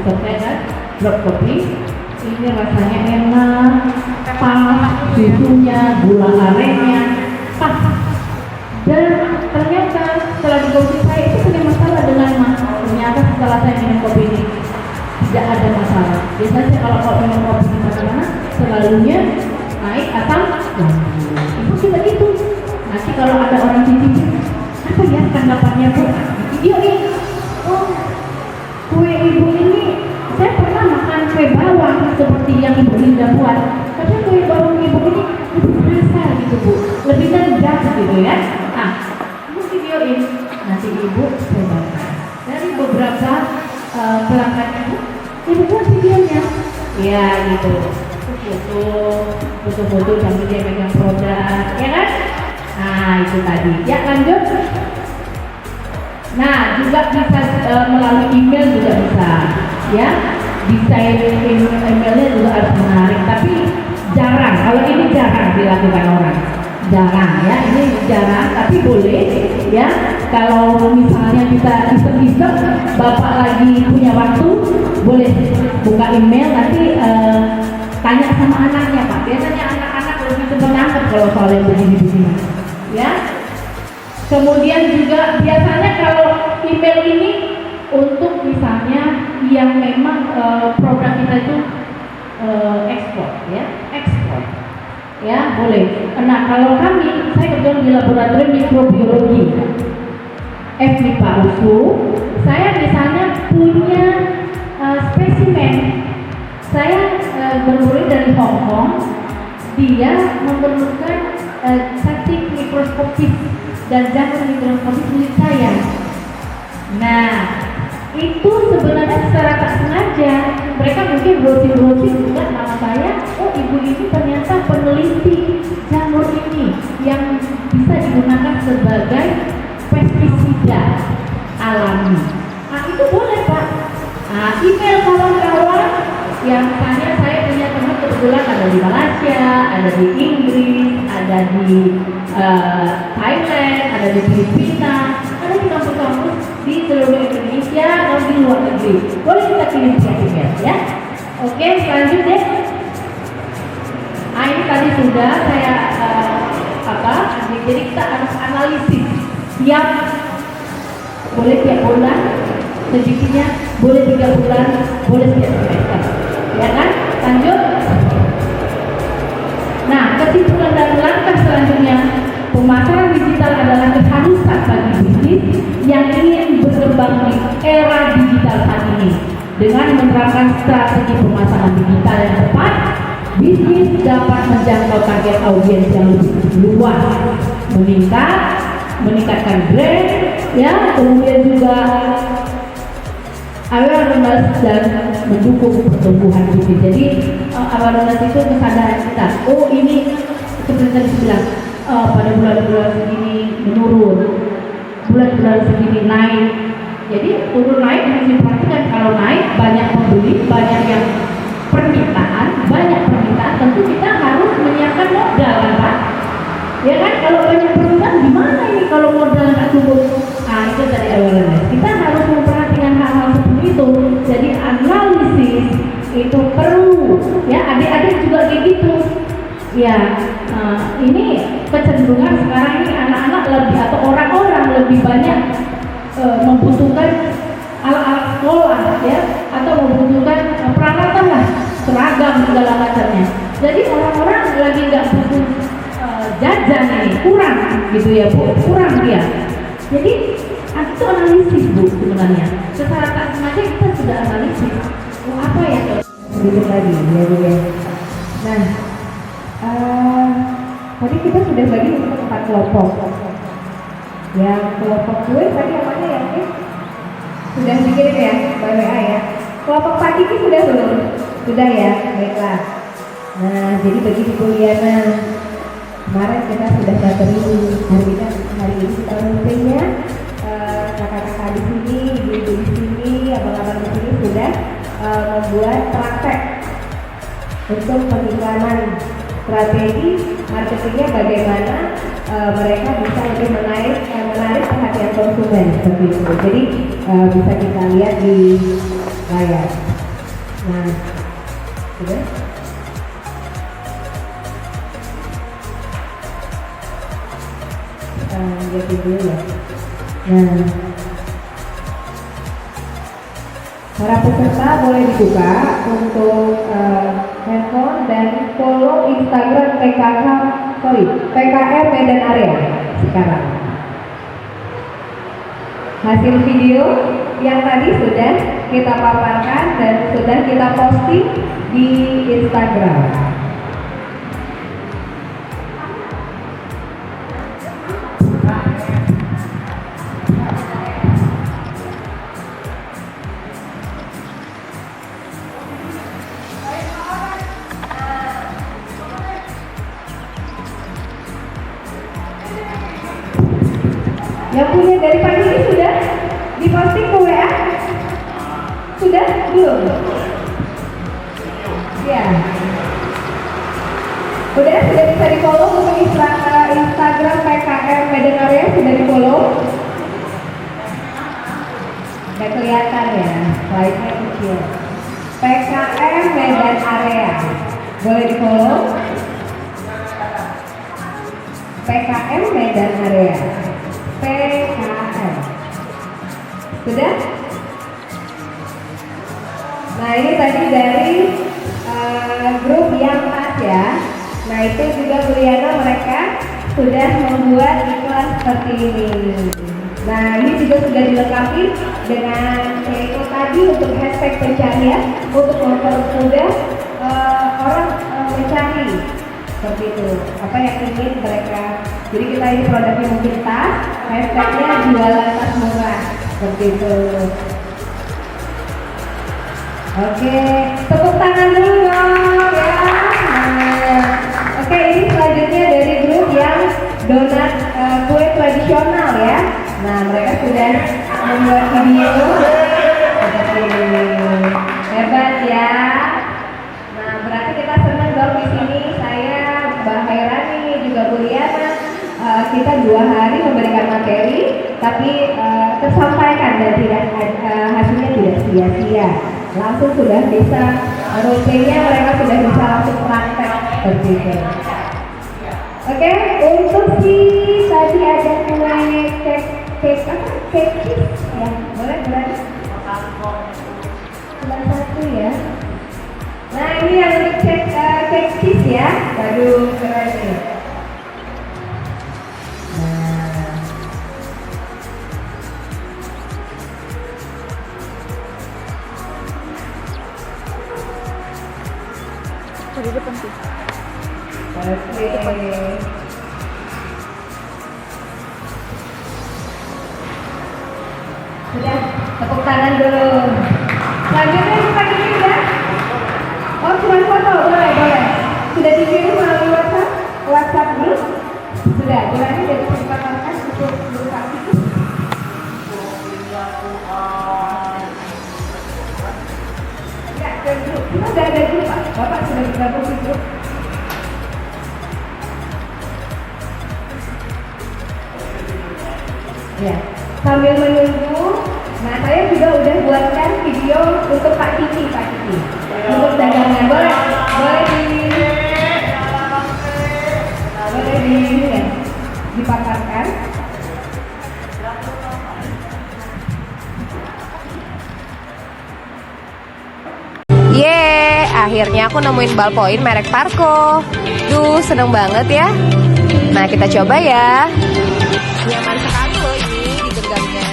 saya kan drop kopi. Ini rasanya enak, pas, susunya, gula arennya, pas. Dan ternyata setelah digosip saya itu punya masalah dengan ternyata setelah saya minum kopi ini tidak ada masalah. Biasanya kalau minum kopi di mana-mana selalunya naik asam lambung. Ibu juga gitu. Nanti kalau ada orang cicipi, apa ya tanggapannya Bu? Video ini, oh kue ibu ini saya pernah makan kue bawang seperti yang ibu Linda buat. Tapi kue bawang ibu ini lebih rasa gitu Bu, lebih nendang gitu ya. Nah, ibu videoin, nanti ibu cobakan. Dari beberapa pelanggan ibu buat videonya, ya gitu. Foto-foto sambil dia megang produk, ya kan? Nah itu tadi. Ya lanjut. Nah juga bisa melalui email juga bisa, ya. Desain emailnya juga harus menarik, tapi jarang. Kalau ini jarang dilakukan orang, jarang ya. Ini jarang, tapi boleh, ya. Kalau misalnya kita iseng-iseng, bapak lagi punya waktu, boleh buka email nanti. Tanya sama anaknya Pak, biasanya anak-anak lebih cepat nangkep kalau soal yang begini-begini ya. Kemudian juga biasanya kalau email ini untuk misalnya yang memang produk kita itu ekspor ya boleh. Nah kalau kami, saya kebetulan di laboratorium mikrobiologi FMIPA USU, saya misalnya punya spesimen. Saya bermurid dari Hong Kong, dia memerlukan cacing mikroskopis dan jamur mikroskopis milik saya. Nah, itu sebenarnya secara tak sengaja mereka mungkin browsing juga nama saya. Oh, ibu ini ternyata peneliti jamur ini yang bisa digunakan sebagai pestisida alami. Nah, itu boleh Pak. Nah, email kawan-kawan yang misalnya saya punya teman kebetulan ada di Malaysia, ada di Inggris, ada di Thailand, ada di Filipina, ada di kampus-kampus di seluruh Indonesia atau di luar negeri. Boleh kita kirim email ya. Oke, selanjutnya. Ini tadi sudah saya jadi kita harus analisis tiap bulan, sedikitnya boleh 3 bulan, boleh setiap semester. Ya kan? Lanjut. Nah, kesimpulan dan langkah selanjutnya, pemasaran digital adalah keharusan bagi bisnis yang ingin berkembang di era digital saat ini. Dengan menerapkan strategi pemasaran digital yang tepat, bisnis dapat menjangkau target audiens yang lebih luas, meningkatkan brand, ya, kemudian juga awareness dan mendukung pertumbuhan bisnis. Jadi awareness itu kesadaran kita. Oh, ini seperti tadi saya bilang, pada bulan-bulan segini menurun, bulan-bulan segini naik. Jadi turun naik harus diperhatikan. Kalau naik banyak pembeli, banyak yang permintaan, tentu kita harus menyiapkan modal kan Pak? Ya kan, kalau banyak permintaan gimana ini kalau modal nggak cukup? Nah, itu dari awareness. Kita harus memperhatikan hal-hal seperti itu. Jadi analisis itu perlu. Ya, adik-adik juga kayak gitu. Ya, ini kecenderungan sekarang ini anak-anak lebih atau orang-orang lebih banyak membutuhkan alat-alat sekolah, ya, atau membutuhkan peralatan lah, seragam segala macamnya. Jadi orang-orang lagi nggak butuh jajan ini, kurang gitu ya Bu, kurang dia. Jadi itu analisis Bu sebenarnya. Secara tak sengaja kita sudah analisis. Oh, apa ya? Sedikit lagi ya Bu ya. Nah, tadi kita sudah bagi untuk 4 kelompok. Yang kelompok gue tadi namanya ya, oke? Sudah dikirim ya, by WA ya. Kelompok pagi ini sudah belum? Sudah ya, baiklah. Nah, jadi bagi di Kuliana, kemarin kita sudah bateri, hari ini kita rutinnya kakak-kakak di sini, ibu-ibu di sini, abang-abang di sini sudah membuat praktek untuk pengiklanan strategi marketingnya bagaimana mereka bisa lebih menarik perhatian konsumen seperti itu. Jadi bisa kita lihat di layar. Nah, sudah. Lihat dulu ya. Nah, para peserta boleh dibuka untuk handphone dan follow Instagram PKR Medan Area sekarang. Hasil video yang tadi sudah kita paparkan dan sudah kita posting di Instagram. Yang punya dari pagi ini sudah diposting ke WA? Sudah? Belum? Ya. Sudah bisa di follow untuk Instagram PKR Medan Area, sudah di follow? Nggak kelihatan ya, slide-nya kecil. PKR Medan Area, boleh di follow? PKR Medan Area. PKR. Sudah? Nah, ini tadi dari grup yang pas ya. Nah, itu juga Kuliana mereka sudah membuat iklan seperti ini. Nah, ini juga sudah dilengkapi dengan yaitu tadi untuk hashtag pencarian untuk mempermudah orang mencari seperti itu. Apa yang ingin mereka. Jadi kita ini produknya mungkin tas, hashtagnya jualan tas murah seperti itu. Oke, tepuk tangan dulu dong ya. Nah, oke, ini selanjutnya dari grup yang donat kue tradisional ya. Nah, mereka sudah membuat video seperti ini. Hebat ya. Nah, berarti kita senang dong di sini. Saya Mbak Hairani juga Kuliana. Kita 2 hari memberikan materi, tapi tersampaikan dan tidak hasilnya tidak sia-sia. Langsung sudah bisa rutinnya mereka sudah bisa langsung praktek seperti itu. Oke, untuk si tadi ada kue cake ya, boleh cuma 1 ya. Nah, ini yang untuk cake cake cheese ya. Waduh, keren nih. Nah. Di depan sih. Oke. Sudah, tepuk tangan dulu. Selanjutnya bukan ini udah. Oh, cuma foto, boleh, boleh. Sudah dikirim melalui WhatsApp grup. Sudah, boleh dari kesempatan untuk buka itu. Ya, ke grup. Kita udah ada grup, Pak. Bapak sudah bergabung di grup. Ya, sambil menunggu, nah saya juga udah buatkan video untuk Pak Kiki, untuk dagangan. Boleh dipaparkan. Yeay, akhirnya aku nemuin ballpoint merek Parco. Duh, seneng banget ya. Nah, kita coba ya. Nyaman sekali loh ini digenggamnya.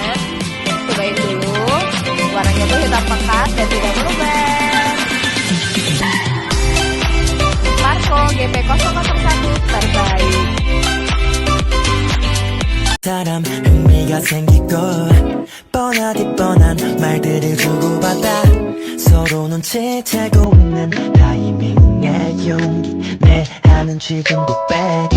Cobain dulu. Warnanya tuh hitam pekat dan tidak berubah. Parco GP001 terbaik. 사람 흥미가 생기고 뻔하디 뻔한 말들을 주고받아 서로 눈치채고 있는 타이밍의 용기 내 하는 지금도 back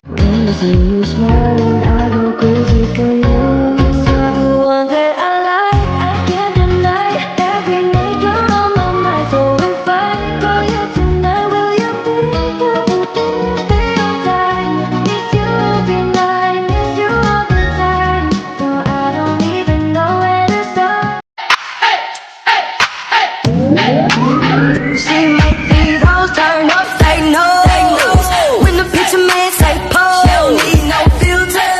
When I see you smiling I go crazy for you You're the one that I like I can't deny Every night you're on my mind So if I call you tonight Will you be on time Need you be nice Miss you all the time So I don't even know where to start She make these hoes turn up, say no When the picture man say pose She don't need no filter